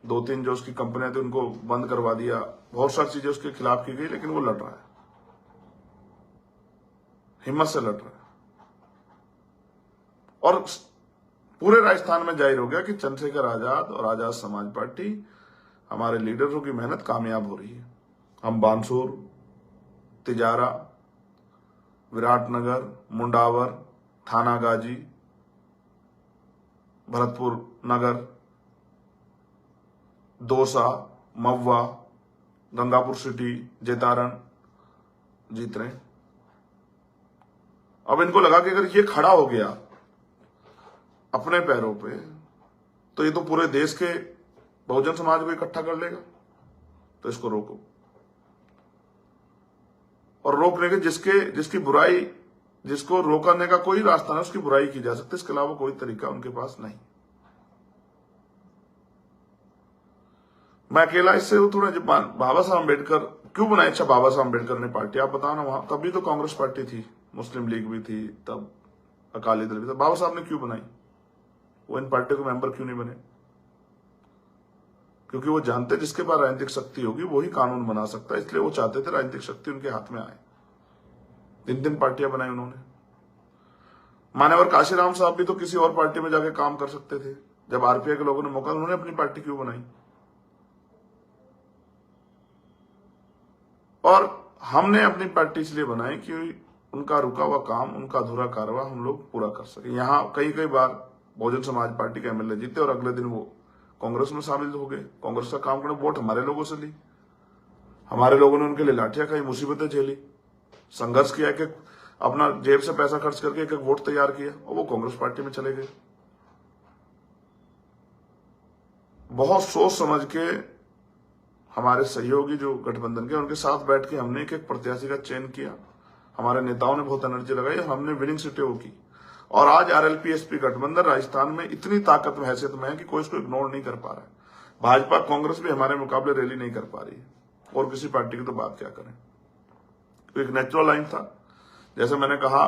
2-3 जो उसकी कंपनियां थी उनको बंद करवा दिया, बहुत सारी चीजें उसके खिलाफ की गई, लेकिन वो लड़ रहा है, हिम्मत से लड़ रहा है। और पूरे राजस्थान में जाहिर हो गया कि चंद्रशेखर आजाद और आजाद समाज पार्टी, हमारे लीडरों की मेहनत कामयाब हो रही है। हम बानसूर, तिजारा, विराटनगर, मुंडावर, थानागाजी, भरतपुर नगर, दौसा, महुआ, गंगापुर सिटी, जैतारण जीत रहे हैं। अब इनको लगा कि अगर ये खड़ा हो गया अपने पैरों पे तो ये तो पूरे देश के बहुजन समाज को इकट्ठा कर लेगा, तो इसको रोको। और रोकने के जिसकी बुराई, जिसको रोकने का कोई रास्ता नहीं, उसकी बुराई की जा सकती है, इसके अलावा कोई तरीका उनके पास नहीं। मैं अकेला इससे थोड़ा, जब बाबा साहब अम्बेडकर क्यों बनाए, अच्छा बाबा साहब अम्बेडकर ने पार्टी, आप बताओ ना, वहां तब भी तो कांग्रेस पार्टी थी, मुस्लिम लीग भी थी, तब अकाली दल भी था, बाबा साहब ने क्यों बनाई? वो इन पार्टियों के मेंबर क्यों नहीं बने? क्योंकि वो जानते जिसके पास राजनीतिक शक्ति होगी वही कानून बना सकता है, इसलिए वो चाहते थे राजनीतिक शक्ति उनके हाथ में आए। 3 पार्टियां बनाई उन्होंने। मान्यवर काशीराम साहब भी तो किसी और पार्टी में जाके काम कर सकते थे, जब आरपीआई के लोगों ने मौका, उन्होंने अपनी पार्टी क्यों बनाई? और हमने अपनी पार्टी इसलिए बनाई कि उनका रुका हुआ काम, उनका अधूरा कारवा हम लोग पूरा कर सके। यहां कई बार बहुजन समाज पार्टी के एमएलए जीते और अगले दिन वो कांग्रेस में शामिल हो गए। कांग्रेस का काम करने, वोट हमारे लोगों से ली, हमारे लोगों ने उनके लिए लाठियां खाई, मुसीबतें झेली, संघर्ष किया, कि अपना जेब से पैसा खर्च करके एक वोट तैयार किया, और वो कांग्रेस पार्टी में चले गए। बहुत सोच समझ के हमारे सहयोगी जो गठबंधन के, उनके साथ बैठ के हमने एक प्रत्याशी का चयन किया, हमारे नेताओं ने बहुत एनर्जी लगाई, हमने विनिंग सीटें वो की। और आज आरएलपी-एसपी गठबंधन राजस्थान में इतनी ताकत में, हैसियत में है कि कोई इसको इग्नोर नहीं कर पा रहा है। भाजपा कांग्रेस भी हमारे मुकाबले रैली नहीं कर पा रही है, और किसी पार्टी की तो बात क्या करें। तो एक नेचुरल लाइन था, जैसे मैंने कहा,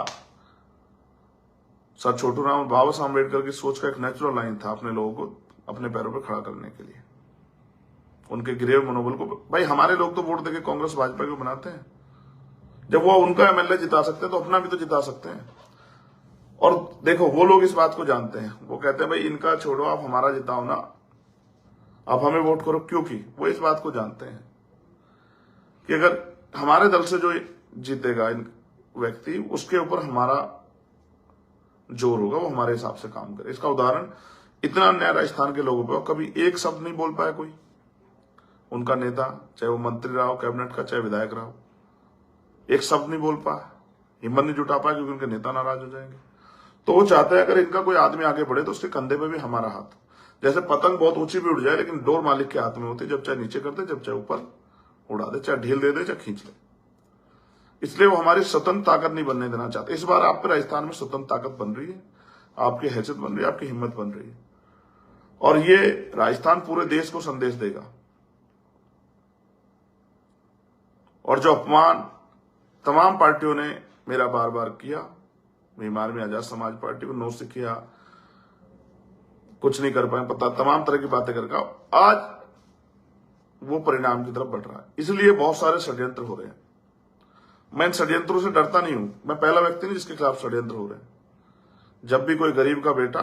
सर छोटू राम, बाबा साहब अम्बेडकर की सोच का एक नेचुरल लाइन था अपने लोगों को अपने पैरों पर खड़ा करने के लिए, उनके गिरे मनोबल को। भाई हमारे लोग तो वोट देके कांग्रेस भाजपा को बनाते हैं, जब वो उनका एमएलए जिता सकते हैं तो अपना भी तो जिता सकते हैं। और देखो वो लोग इस बात को जानते हैं, वो कहते हैं भाई इनका छोड़ो, आप हमारा जिताओ ना, आप हमें वोट करो, क्योंकि वो इस बात को जानते हैं कि अगर हमारे दल से जो जीतेगा व्यक्ति, उसके ऊपर हमारा जोर होगा, वो हमारे हिसाब से काम करे। इसका उदाहरण, इतना अन्याय राजस्थान के लोगों पर, कभी एक शब्द नहीं बोल पाया कोई उनका नेता, चाहे वो मंत्री रहा हो कैबिनेट का, चाहे विधायक रहा हो, एक शब्द नहीं बोल पाया, हिम्मत नहीं जुटा पाया, क्योंकि उनके नेता नाराज हो जाएंगे। तो वो चाहते हैं अगर इनका कोई आदमी आगे बढ़े तो उसके कंधे पे भी हमारा हाथ, जैसे पतंग बहुत ऊंची भी उड़ जाए लेकिन डोर मालिक के हाथ में होती है, जब चाहे नीचे कर दे, जब चाहे ऊपर उड़ा दे, चाहे ढील दे दे, चाहे खींच ले। इसलिए वो हमारी स्वतंत्र ताकत नहीं बनने देना चाहते। इस बार आप पे राजस्थान में स्वतंत्र ताकत बन रही है, आपकी हैसियत बन रही है, आपकी हिम्मत बन रही है, और ये राजस्थान पूरे देश को संदेश देगा। और जो अपमान तमाम पार्टियों ने मेरा बार बार किया, बीमार में आजाद समाज पार्टी को नो से किया, कुछ नहीं कर पाए, पता तमाम तरह की बातें करके, आज वो परिणाम की तरफ बढ़ रहा है। इसलिए बहुत सारे षड्यंत्र हो रहे हैं। मैं इन षड्यंत्रों से डरता नहीं हूं, मैं पहला व्यक्ति नहीं जिसके खिलाफ षड्यंत्र हो रहे हैं। जब भी कोई गरीब का बेटा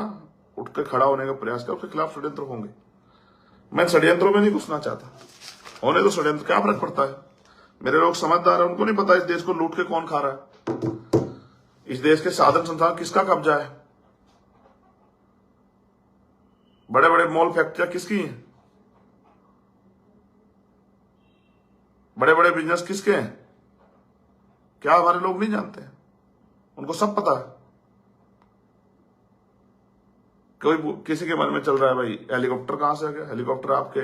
उठ के खड़ा होने का प्रयास करे, उसके खिलाफ षड्यंत्र होंगे। मैं षड्यंत्रों में नहीं घुसना चाहता, होने तो षड्यंत्र, क्या फर्क पड़ता है। मेरे लोग समझदार है, उनको नहीं पता इस देश को लूट के कौन खा रहा है, इस देश के साधन संसाधन किसका कब्जा है, बड़े बड़े मॉल फैक्ट्रियां किसकी हैं, बड़े बड़े बिजनेस किसके हैं, क्या हमारे लोग नहीं जानते हैं, उनको सब पता है। कोई किसी के मन में चल रहा है भाई हेलीकॉप्टर कहां से आ गया, हेलीकॉप्टर आपके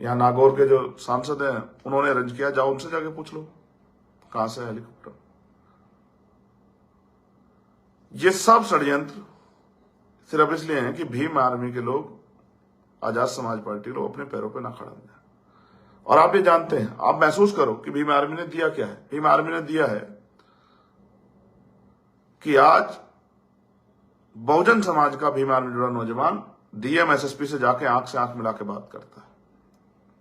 यहाँ नागौर के जो सांसद हैं उन्होंने अरेंज किया, जाओ उनसे जाके पूछ लो कहां से हेलीकॉप्टर। ये सब षड्यंत्र सिर्फ इसलिए हैं कि भीम आर्मी के लोग, आजाद समाज पार्टी के लोग अपने पैरों पे ना खड़ा हो जाए। और आप ये जानते हैं, आप महसूस करो कि भीम आर्मी ने दिया क्या है। भीम आर्मी ने दिया है कि आज बहुजन समाज का भीम आर्मी जुड़ा नौजवान डीएम एसएसपी से जाके आंख से आंख मिला के बात करता है,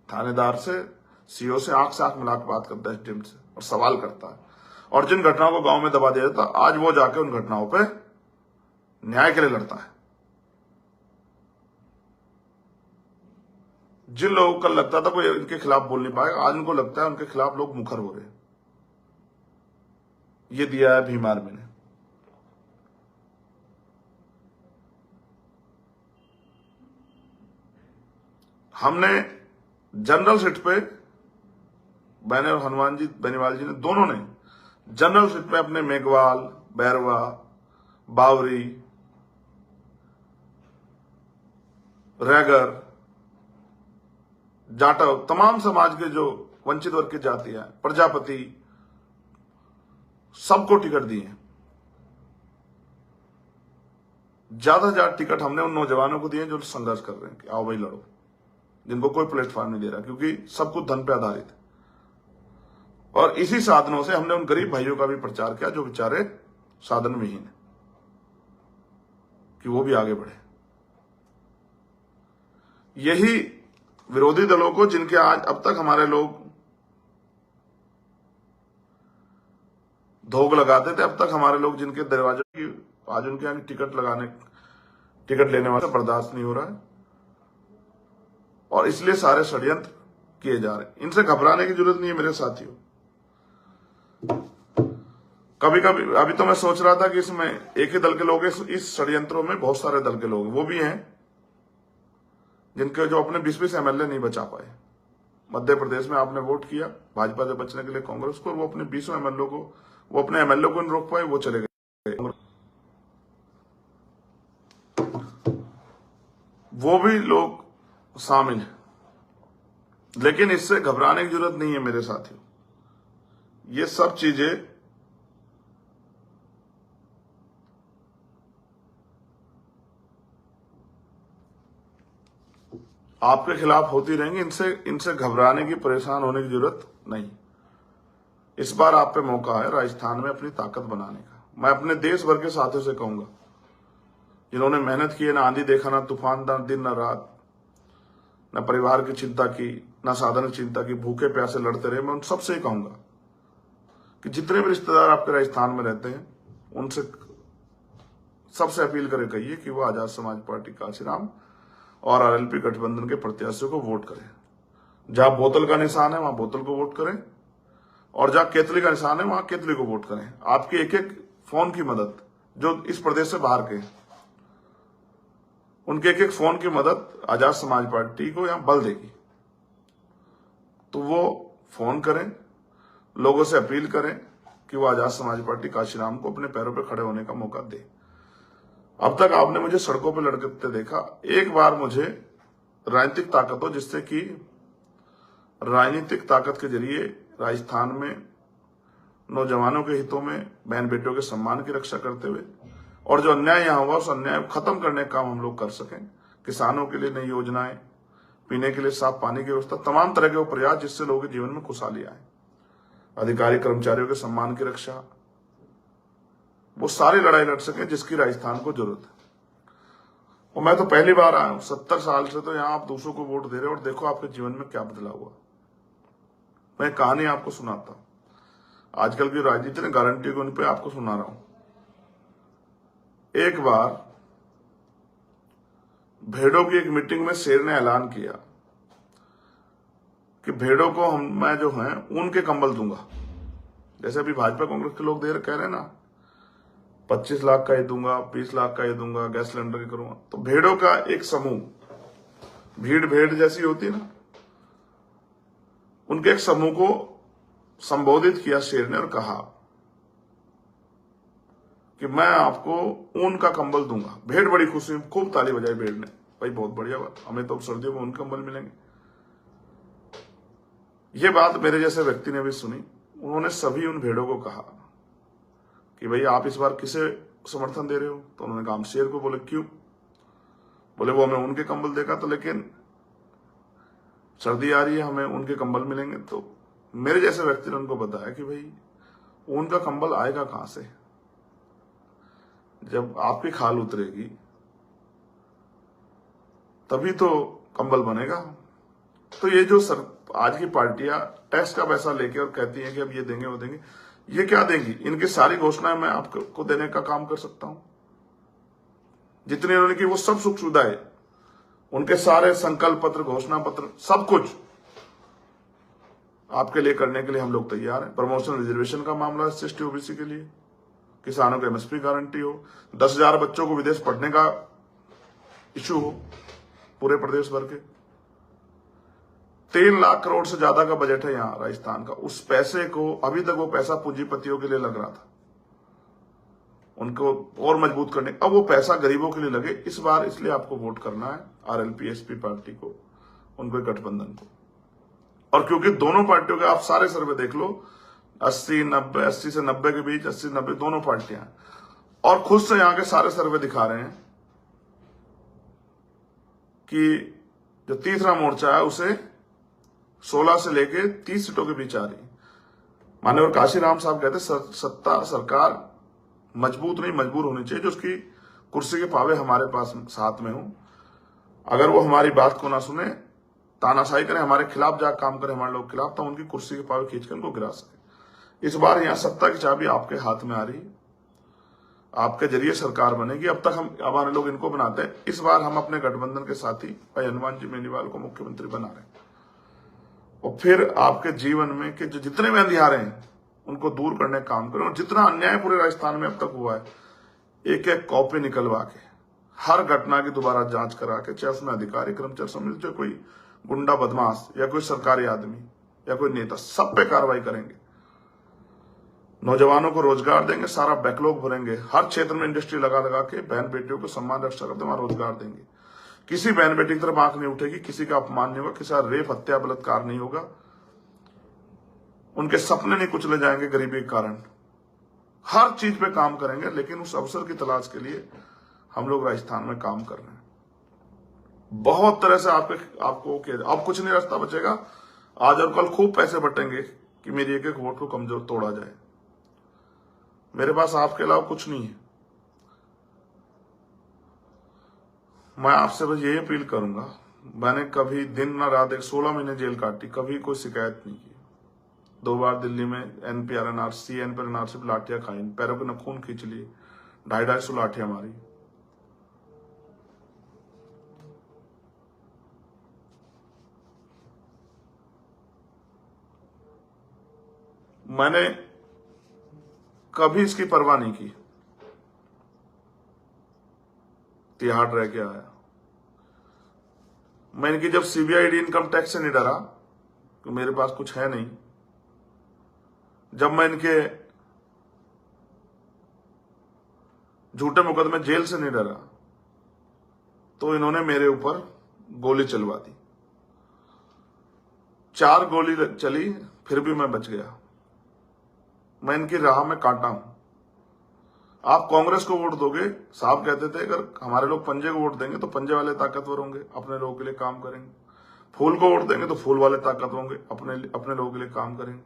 थानेदार से, सीओ से आंख मिला के बात करता है, एसडीएम से, और सवाल करता है। और जिन घटनाओं को गांव में दबा दिया जाता, आज वो जाके उन घटनाओं पे न्याय के लिए लड़ता है। जिन लोगों को कल लगता था कोई इनके खिलाफ बोल नहीं पाएगा, आज उनको लगता है उनके खिलाफ लोग मुखर हो रहे हैं। ये दिया है भीम आर्मी ने। हमने जनरल सीट पे मैंने और हनुमान जी बेनीवाल जी ने दोनों ने जनरल सीट पे अपने मेघवाल, बैरवा, बावरी, रैगर, जाटव, तमाम समाज के जो वंचित वर्ग की जातियां, प्रजापति, सबको टिकट दिए। ज्यादा ज्यादा टिकट हमने उन नौजवानों को दिए जो संघर्ष कर रहे हैं कि आओ भाई लड़ो, जिनको कोई प्लेटफॉर्म नहीं दे रहा, क्योंकि सब कुछ धन पे आधारित है। और इसी साधनों से हमने उन गरीब भाइयों का भी प्रचार किया जो बेचारे साधन विहीन है, कि वो भी आगे बढ़े। यही विरोधी दलों को, जिनके आज अब तक हमारे लोग धोख लगाते थे, अब तक हमारे लोग जिनके दरवाजों की आज उनके यहाँ टिकट लेने वाले बर्दाश्त नहीं हो रहा है, और इसलिए सारे षड्यंत्र किए जा रहे हैं। इनसे घबराने की जरूरत नहीं है मेरे साथियों। कभी कभी अभी तो मैं सोच रहा था कि इसमें एक ही दल के लोग, इस षड्यंत्रों में बहुत सारे दल के लोग वो भी हैं जिनके जो अपने 20-20 एमएलए नहीं बचा पाए। मध्य प्रदेश में आपने वोट किया भाजपा से बचने के लिए कांग्रेस को, और वो अपने 20 एमएलए को, वो अपने एमएलए को नहीं रोक पाए, वो चले गए। वो भी लोग शामिल हैं, लेकिन इससे घबराने की जरूरत नहीं है मेरे साथियों। ये सब चीजें आपके खिलाफ होती रहेंगी, इनसे घबराने की, परेशान होने की जरूरत नहीं। इस बार आप पे मौका है राजस्थान में अपनी ताकत बनाने का। मैं अपने देश भर के साथियों से कहूंगा जिन्होंने मेहनत की है, ना आंधी देखा, ना तूफान, ना दिन, ना रात, न परिवार की चिंता की, न साधन की चिंता की, भूखे प्यासे लड़ते रहे। मैं उन सबसे कहूंगा कि जितने भी रिश्तेदार आपके राजस्थान में रहते हैं, उनसे सबसे अपील करें, कहिए कि वो आजाद समाज पार्टी काशीराम और आरएलपी गठबंधन के प्रत्याशियों को वोट करें। जहां बोतल का निशान है वहां बोतल को वोट करें, और जहां केतली का निशान है वहां केतली को वोट करें। आपकी एक एक फोन की मदद, जो इस प्रदेश से बाहर के, उनके एक एक फोन की मदद आजाद समाज पार्टी को यहां बल देगी। तो वो फोन करें, लोगों से अपील करें कि वो आजाद समाज पार्टी काशीराम को अपने पैरों पर खड़े होने का मौका दे। अब तक आपने मुझे सड़कों पर लड़ते देखा, एक बार मुझे राजनीतिक ताकत हो जिससे कि राजनीतिक ताकत के जरिए राजस्थान में नौजवानों के हितों में, बहन बेटियों के सम्मान की रक्षा करते हुए, और जो अन्याय यहां हुआ उस अन्याय को खत्म करने का काम हम लोग कर सकें। किसानों के लिए नई योजनाएं, पीने के लिए साफ पानी की व्यवस्था, तमाम तरह के वो प्रयास जिससे लोगों के जीवन में खुशहाली आए, अधिकारी कर्मचारियों के सम्मान की रक्षा, वो सारी लड़ाई लड़ सके जिसकी राजस्थान को जरूरत है। और मैं तो पहली बार आया हूं 70 साल से, तो यहां आप दूसरों को वोट दे रहे हो, और देखो आपके जीवन में क्या बदलाव हुआ। मैं कहानी आपको सुनाता हूं, आजकल की राजनीति ने गारंटी को उन पे आपको सुना रहा हूं। एक बार भेड़ों की एक मीटिंग में शेर ने ऐलान किया कि भेड़ों को मैं जो है ऊन के कंबल दूंगा। जैसे अभी भाजपा कांग्रेस के लोग कह रहे हैं ना, 25 लाख का ये दूंगा, 20 लाख का ये दूंगा, गैस सिलेंडर के करूंगा। तो भेड़ों का एक समूह, भेड़ जैसी होती है ना, उनके एक समूह को संबोधित किया शेर ने और कहा कि मैं आपको ऊन का कंबल दूंगा। भेड़ बड़ी खुशी, खूब ताली बजाई भेड़ ने, भाई बहुत बढ़िया बात, हमें तो सर्दियों में ऊन कंबल मिलेंगे। ये बात मेरे जैसे व्यक्ति ने भी सुनी। उन्होंने सभी उन भेड़ों को कहा कि भाई आप इस बार किसे समर्थन दे रहे हो? तो उन्होंने कहा हम शेर को। बोले क्यों? बोले वो हमें उनके कंबल देगा, तो लेकिन सर्दी आ रही है, हमें उनके कंबल मिलेंगे। तो मेरे जैसे व्यक्ति ने उनको बताया कि भाई ऊन का कंबल आएगा कहां से? जब आपकी खाल उतरेगी तभी तो कंबल बनेगा। तो ये जो आज की पार्टियां टैक्स का पैसा लेके और कहती हैं कि अब ये देंगे वो देंगे, ये क्या देंगी? इनकी सारी घोषणाएं मैं आपको देने का काम कर सकता हूं। जितनी उन्होंने की वो सब सुख सुविधाएं, उनके सारे संकल्प पत्र, घोषणा पत्र, सब कुछ आपके लिए करने के लिए हम लोग तैयार हैं। प्रमोशन रिजर्वेशन का मामला SC ST OBC के लिए, किसानों को MSP गारंटी हो, 10,000 बच्चों को विदेश पढ़ने का इशू हो पूरे प्रदेश भर के, 3 लाख करोड़ से ज्यादा का बजट है यहाँ राजस्थान का। उस पैसे को, अभी तक वो पैसा पूंजीपतियों के लिए लग रहा था, उनको और मजबूत करने, अब वो पैसा गरीबों के लिए लगे इस बार। इसलिए आपको वोट करना है RLP SP पार्टी को, उनको गठबंधन को। और क्योंकि दोनों पार्टियों के आप सारे सर्वे देख लो, 80-90, 80 से 90 के बीच, 80-90 दोनों पार्टियां, और खुद से यहां के सारे सर्वे दिखा रहे हैं कि जो तीसरा मोर्चा है उसे 16 से लेके 30 सीटों के बीच आ रही है। माननीय काशीराम साहब कहते सत्ता सरकार मजबूत नहीं मजबूर होनी चाहिए, जो उसकी कुर्सी के पावे हमारे पास साथ में हो। अगर वो हमारी बात को ना सुने, तानाशाही करें, हमारे खिलाफ जाकर काम करें, हमारे लोग खिलाफ, तो उनकी कुर्सी के पावे खींचकर उनको गिरा सके। इस बार यहां सत्ता की चाबी आपके हाथ में आ रही है, आपके जरिए सरकार बनेगी। अब तक हम हमारे लोग इनको बनाते हैं, इस बार हम अपने गठबंधन के साथी भाई हनुमान जी बेनीवाल को मुख्यमंत्री बना रहे हैं। और फिर आपके जीवन में के जो जितने भी अंधियारे हैं उनको दूर करने का काम करें। और जितना अन्याय पूरे राजस्थान में अब तक हुआ है, एक एक कॉपी निकलवा के, हर घटना की दोबारा जांच करा के, चाहे उसमें अधिकारी कर्मचारी सम्मिलित, चाहे कोई गुंडा बदमाश या कोई सरकारी आदमी या कोई नेता, सब पे कार्रवाई करेंगे। नौजवानों को रोजगार देंगे, सारा बैकलॉग भरेंगे, हर क्षेत्र में इंडस्ट्री लगा लगा के बहन बेटियों को सम्मान रक्षा करते वहां रोजगार देंगे। किसी बहन बेटी की तरफ आंख नहीं उठेगी, किसी का अपमान नहीं होगा, किसी का रेप हत्या बलात्कार नहीं होगा, उनके सपने नहीं कुचले जाएंगे गरीबी के कारण। हर चीज पे काम करेंगे, लेकिन उस अवसर की तलाश के लिए हम लोग राजस्थान में काम कर रहे हैं। बहुत तरह से आपको अब कुछ नहीं रास्ता बचेगा। आज और कल खूब पैसे बटेंगे कि मेरी एक एक वोट को कमजोर तोड़ा जाए। मेरे पास आपके अलावा कुछ नहीं है। मैं आपसे बस यही अपील करूंगा, मैंने कभी दिन ना रात 16 महीने जेल काटी, कभी कोई शिकायत नहीं की। 2 बार दिल्ली में NPR NRC NPR लाठियां खाई, पैरों के नखून खींच लिए, 250 लाठियां मारी। मैंने कभी इसकी परवाह नहीं की। तिहाड़ रह के आया मैं। इनकी जब CBI इनकम टैक्स से नहीं डरा कि मेरे पास कुछ है नहीं, जब मैं इनके झूठे मुकदमे जेल से नहीं डरा, तो इन्होंने मेरे ऊपर गोली चलवा दी। 4 गोली चली, फिर भी मैं बच गया। मैं इनकी राह में कांटा हूं। आप कांग्रेस को वोट दोगे, साहब कहते थे अगर हमारे लोग पंजे को वोट देंगे तो पंजे वाले ताकतवर होंगे, अपने लोगों के लिए काम करेंगे। फूल को वोट देंगे तो फूल वाले ताकतवर होंगे, अपने लोगों के लिए काम करेंगे।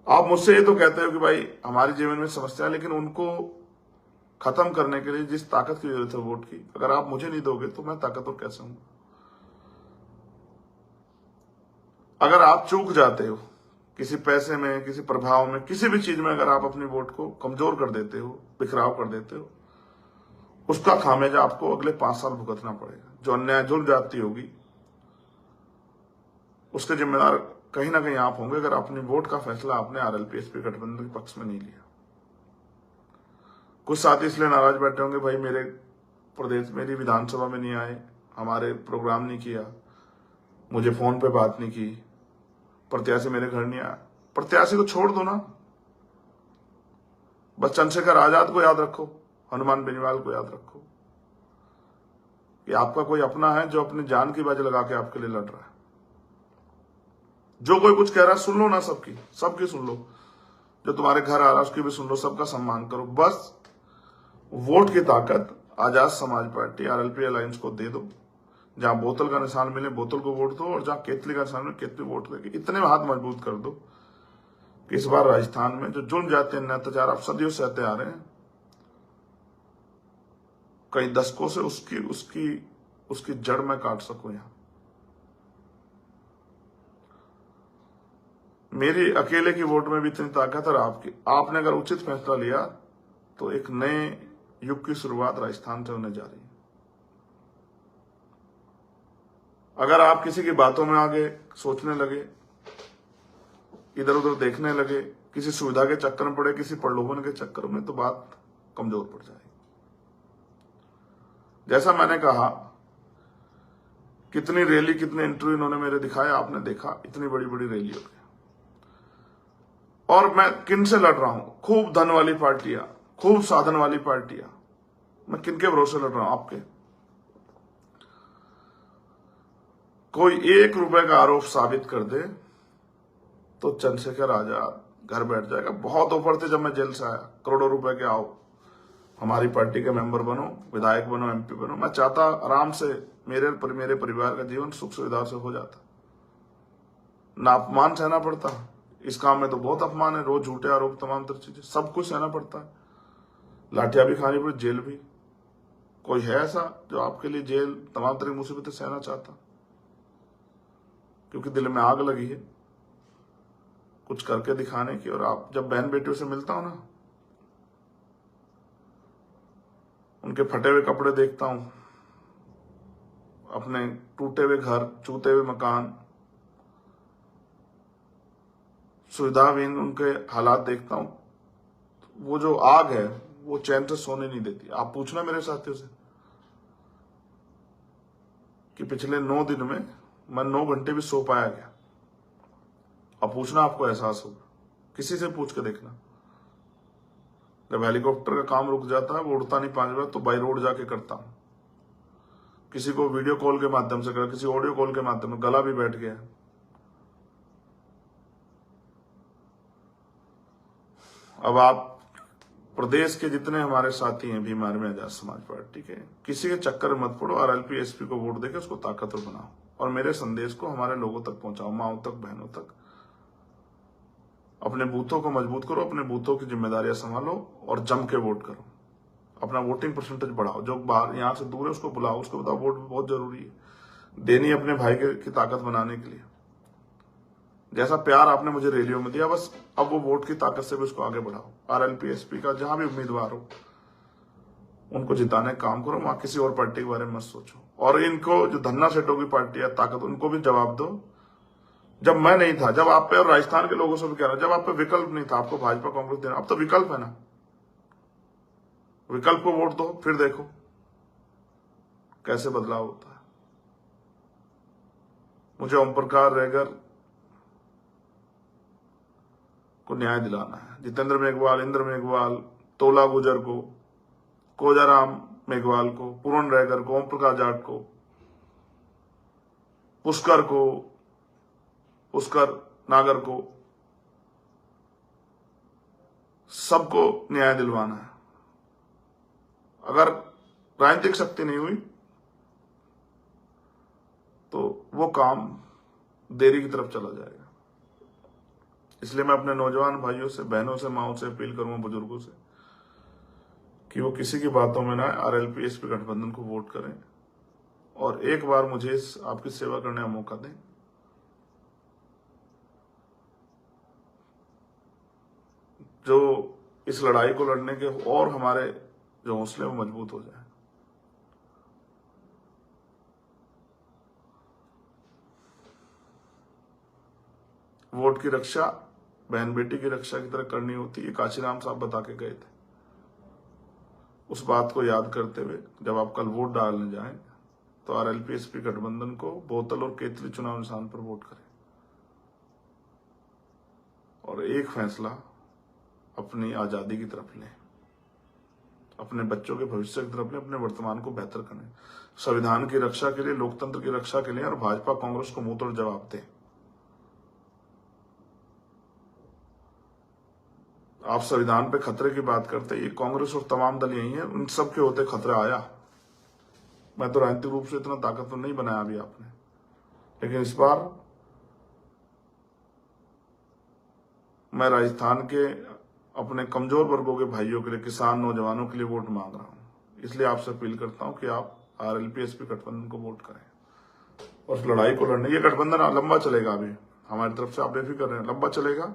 आप मुझसे ये तो कहते हो कि भाई हमारे जीवन में समस्या है, लेकिन उनको खत्म करने के लिए जिस ताकत की जरूरत है वोट की, अगर आप मुझे नहीं दोगे तो मैं ताकतवर कैसे हूं। अगर आप चूक जाते हो किसी पैसे में, किसी प्रभाव में, किसी भी चीज में, अगर आप अपनी वोट को कमजोर कर देते हो, बिखराव कर देते हो, उसका खामियाजा आपको अगले 5 साल भुगतना पड़ेगा। जो अन्याय जुल्म जाती होगी उसके जिम्मेदार कहीं ना कहीं आप होंगे, अगर अपनी वोट का फैसला आपने RLP SP गठबंधन के पक्ष में नहीं लिया। कुछ साथी इसलिए नाराज बैठे होंगे, भाई मेरे प्रदेश, मेरी विधानसभा में नहीं आए, हमारे प्रोग्राम नहीं किया, मुझे फोन पे बात नहीं की, प्रत्याशी मेरे घर नहीं आया। प्रत्याशी को छोड़ दो ना, बस चंद्रशेखर आजाद को याद रखो, हनुमान बेनीवाल को याद रखो कि आपका कोई अपना है जो अपनी जान की बाजी लगा के आपके लिए लड़ रहा है। जो कोई कुछ कह रहा है सुन लो ना, सबकी सुन लो, जो तुम्हारे घर आ रहा है उसकी भी सुन लो, सबका सम्मान करो। बस वोट की ताकत Azad Samaj party RLP alliance को दे दो। जहां बोतल का निशान मिले बोतल को वोट दो, और जहां केतली का निशान मिले केतली वोट देके इतने हाथ मजबूत कर दो कि इस बार राजस्थान में जो जुल्म जाते हैं, अत्याचार आप सदियों सहते आ रहे हैं, कई दशकों से उसकी जड़ में काट सको। यहां मेरी अकेले की वोट में भी इतनी ताकत है, और आपने अगर उचित फैसला लिया तो एक नए युग की शुरुआत राजस्थान से होने जा रही है। अगर आप किसी की बातों में आगे सोचने लगे, इधर उधर देखने लगे, किसी सुविधा के चक्कर में पड़े, किसी प्रलोभन के चक्कर में, तो बात कमजोर पड़ जाएगी। जैसा मैंने कहा, कितनी रैली, कितने इंटरव्यू इन्होंने मेरे दिखाए, आपने देखा, इतनी बड़ी बड़ी रैली हो गई। और मैं किन से लड़ रहा हूं? खूब धन वाली पार्टियां, खूब साधन वाली पार्टियां। मैं किन के भरोसे लड़ रहा हूं? आपके। कोई 1 रुपए का आरोप साबित कर दे तो चंद्रशेखर आजाद घर बैठ जाएगा। बहुत ऑफर थे जब मैं जेल से आया, करोड़ों रुपए के, आओ हमारी पार्टी के मेंबर बनो, विधायक बनो, एमपी बनो। मैं चाहता आराम से मेरे परिवार का जीवन सुख सुविधा से हो जाता, ना अपमान सहना पड़ता। इस काम में तो बहुत अपमान है, रोज झूठे आरोप, तमाम तरह चीजें, सब कुछ सहना पड़ता है, लाठियां भी खानी पड़ी, जेल भी। कोई है ऐसा जो आपके लिए जेल, तमाम तरह की मुसीबतें सहना चाहता? क्योंकि दिल में आग लगी है कुछ करके दिखाने की। और आप जब बहन बेटियों से मिलता हूं ना, उनके फटे हुए कपड़े देखता हूं, अपने टूटे हुए घर, चूते हुए मकान, सुविधाहीन उनके हालात देखता हूं, वो जो आग है वो चैन से सोने नहीं देती। आप पूछना मेरे साथियों से कि पिछले 9 दिन में मैं 9 घंटे भी सो पाया क्या? अब पूछना, आपको एहसास होगा, किसी से पूछ के देखना। जब हेलीकॉप्टर का काम रुक जाता है, वो उड़ता नहीं 5 बार, तो बाई रोड जाके करता हूं। किसी को वीडियो कॉल के माध्यम से कर, किसी ऑडियो कॉल के माध्यम में, गला भी बैठ गया। अब आप प्रदेश के जितने हमारे साथी हैं भीम आर्मी आजाद समाज पार्टी के, किसी के चक्कर में मत पड़ो। आरएलपी एसपी को वोट देकर उसको ताकतवर बनाओ और मेरे संदेश को हमारे लोगों तक पहुंचाओ, माओ तक, बहनों तक। अपने बूथों को मजबूत करो, अपने बूथों की जिम्मेदारियां संभालो और जम के वोट करो। अपना वोटिंग परसेंटेज बढ़ाओ। जो बाहर यहां से दूर है उसको बुलाओ, उसको बताओ वोट बहुत जरूरी है, देनी अपने भाई की ताकत बनाने के लिए। जैसा प्यार आपने मुझे रैलियों में दिया, बस अब वो वोट की ताकत से भी उसको आगे बढ़ाओ। आरएलपी एसपी का जहां भी उम्मीदवार हो, उनको जिताने का काम करो, वहां किसी और पार्टी के बारे में मत सोचो। और इनको जो धन्ना सेठों की पार्टी है, ताकत, उनको भी जवाब दो। जब मैं नहीं था, जब आप पे, और राजस्थान के लोगों से भी कह रहा हूं, जब आप पे विकल्प नहीं था, आपको भाजपा कांग्रेस देना, अब तो विकल्प है ना, विकल्प को वोट दो, फिर देखो कैसे बदलाव होता है। मुझे ओम प्रकाश रेगर को न्याय दिलाना है। जितेंद्र मेघवाल, इंद्र मेघवाल, तोला गुजर को, कोजाराम मेघवाल को, पूर्ण रेगर को, ओम प्रकाश जाट को, पुष्कर नागर को, सबको न्याय दिलवाना है। अगर राजनीतिक शक्ति नहीं हुई तो वो काम देरी की तरफ चला जाएगा। इसलिए मैं अपने नौजवान भाइयों से, बहनों से, माओ से अपील करूंगा, बुजुर्गों से, कि वो किसी की बातों में ना आरएलपी एसपी गठबंधन को वोट करें और एक बार मुझे आपकी सेवा करने का मौका दें। जो इस लड़ाई को लड़ने के और हमारे जो हौसले वो मजबूत हो जाए। वोट की रक्षा बहन बेटी की रक्षा की तरह करनी होती है, काशीराम साहब बता के गए थे। उस बात को याद करते हुए जब आप कल वोट डालने जाएं तो आरएलपी एसपी गठबंधन को बोतल और केतली चुनाव निशान पर वोट करें और एक फैसला अपनी आजादी की तरफ लें, अपने बच्चों के भविष्य की तरफ लें, अपने वर्तमान को बेहतर करें, संविधान की रक्षा के लिए, लोकतंत्र की रक्षा के लिए, और भाजपा कांग्रेस को मुंह तोड़ जवाब दें। आप संविधान पे खतरे की बात करते हैं, ये कांग्रेस और तमाम दल यही है, उन सब के होते खतरा आया। मैं तो राजनीतिक रूप से इतना ताकतवर नहीं बनाया अभी आपने, लेकिन इस बार मैं राजस्थान के अपने कमजोर वर्गों के भाइयों के लिए, किसान नौजवानों के लिए वोट मांग रहा हूं। इसलिए आपसे अपील करता हूं कि आप आरएलपी एसपी गठबंधन को वोट करें और उस लड़ाई को लड़ने। ये गठबंधन लंबा चलेगा, अभी हमारी तरफ से आप बेफिक्र रहें, लंबा चलेगा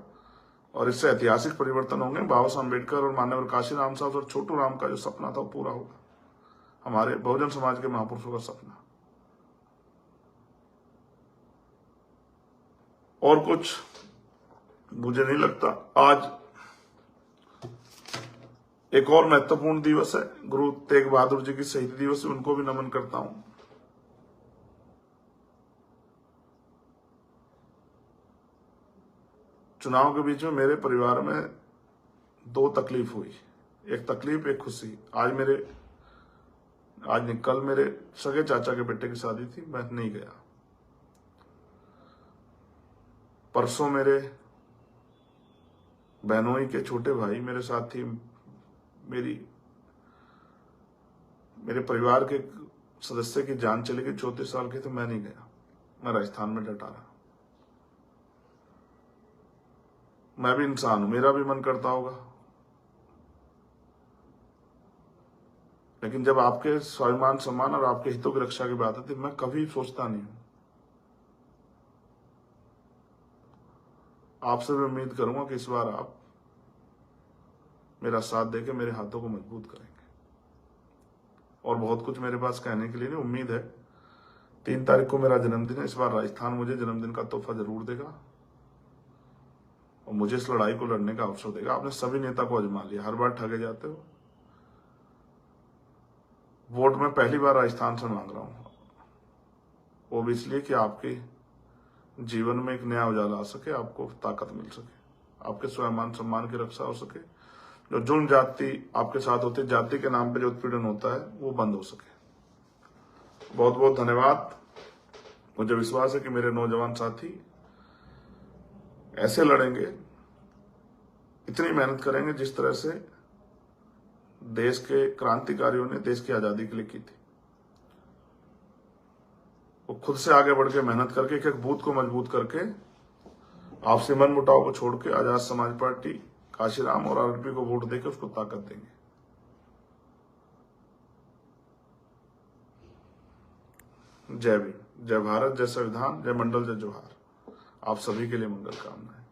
और इससे ऐतिहासिक परिवर्तन होंगे। बाबा साहब अम्बेडकर और माननीय काशीराम साहब और छोटू राम का जो सपना था वो पूरा होगा, हमारे बहुजन समाज के महापुरुषों का सपना। और कुछ मुझे नहीं लगता। आज एक और महत्वपूर्ण दिवस है, गुरु तेग बहादुर जी की शहीदी दिवस है, उनको भी नमन करता हूं। चुनाव के बीच में मेरे परिवार में दो तकलीफ हुई, एक तकलीफ एक खुशी। कल मेरे सगे चाचा के बेटे की शादी थी, मैं नहीं गया। परसों मेरे बहनोई के छोटे भाई मेरे साथ थी, मेरे परिवार के सदस्य की जान चली गई, 34 साल के थे, मैं नहीं गया, मैं राजस्थान में डटा रहा। मैं भी इंसान हूं, मेरा भी मन करता होगा, लेकिन जब आपके स्वाभिमान सम्मान और आपके हितों की रक्षा की बात आती है, मैं कभी सोचता नहीं हूं। आपसे भी उम्मीद करूंगा कि इस बार आप मेरा साथ देके मेरे हाथों को मजबूत करेंगे। और बहुत कुछ मेरे पास कहने के लिए नहीं, उम्मीद है 3 तारीख को मेरा जन्मदिन है, इस बार राजस्थान मुझे जन्मदिन का तोहफा जरूर देगा और मुझे इस लड़ाई को लड़ने का अवसर देगा। आपने सभी नेता को आजमा लिया, हर बार ठगे जाते हो। वोट में पहली बार राजस्थान से मांग रहा हूं, वो भी इसलिए कि आपके जीवन में एक नया उजाला आ सके, आपको ताकत मिल सके, आपके स्वाभिमान सम्मान की रक्षा हो सके, जो जुर्म जाति आपके साथ होती है, जाति के नाम पे जो उत्पीड़न होता है वो बंद हो सके। बहुत बहुत धन्यवाद। मुझे विश्वास है कि मेरे नौजवान साथी ऐसे लड़ेंगे, इतनी मेहनत करेंगे जिस तरह से देश के क्रांतिकारियों ने देश की आजादी के लिए की थी। वो खुद से आगे बढ़ के मेहनत करके एक एक बूथ को मजबूत करके आपसी मन मुटाव को छोड़ के आजाद समाज पार्टी, काशीराम और आरएलपी को वोट देकर उसको ताकत देंगे। जय भीम, जय भारत, जय संविधान, जय मंडल, जय जोहार। आप सभी के लिए मंगल कामनाएं।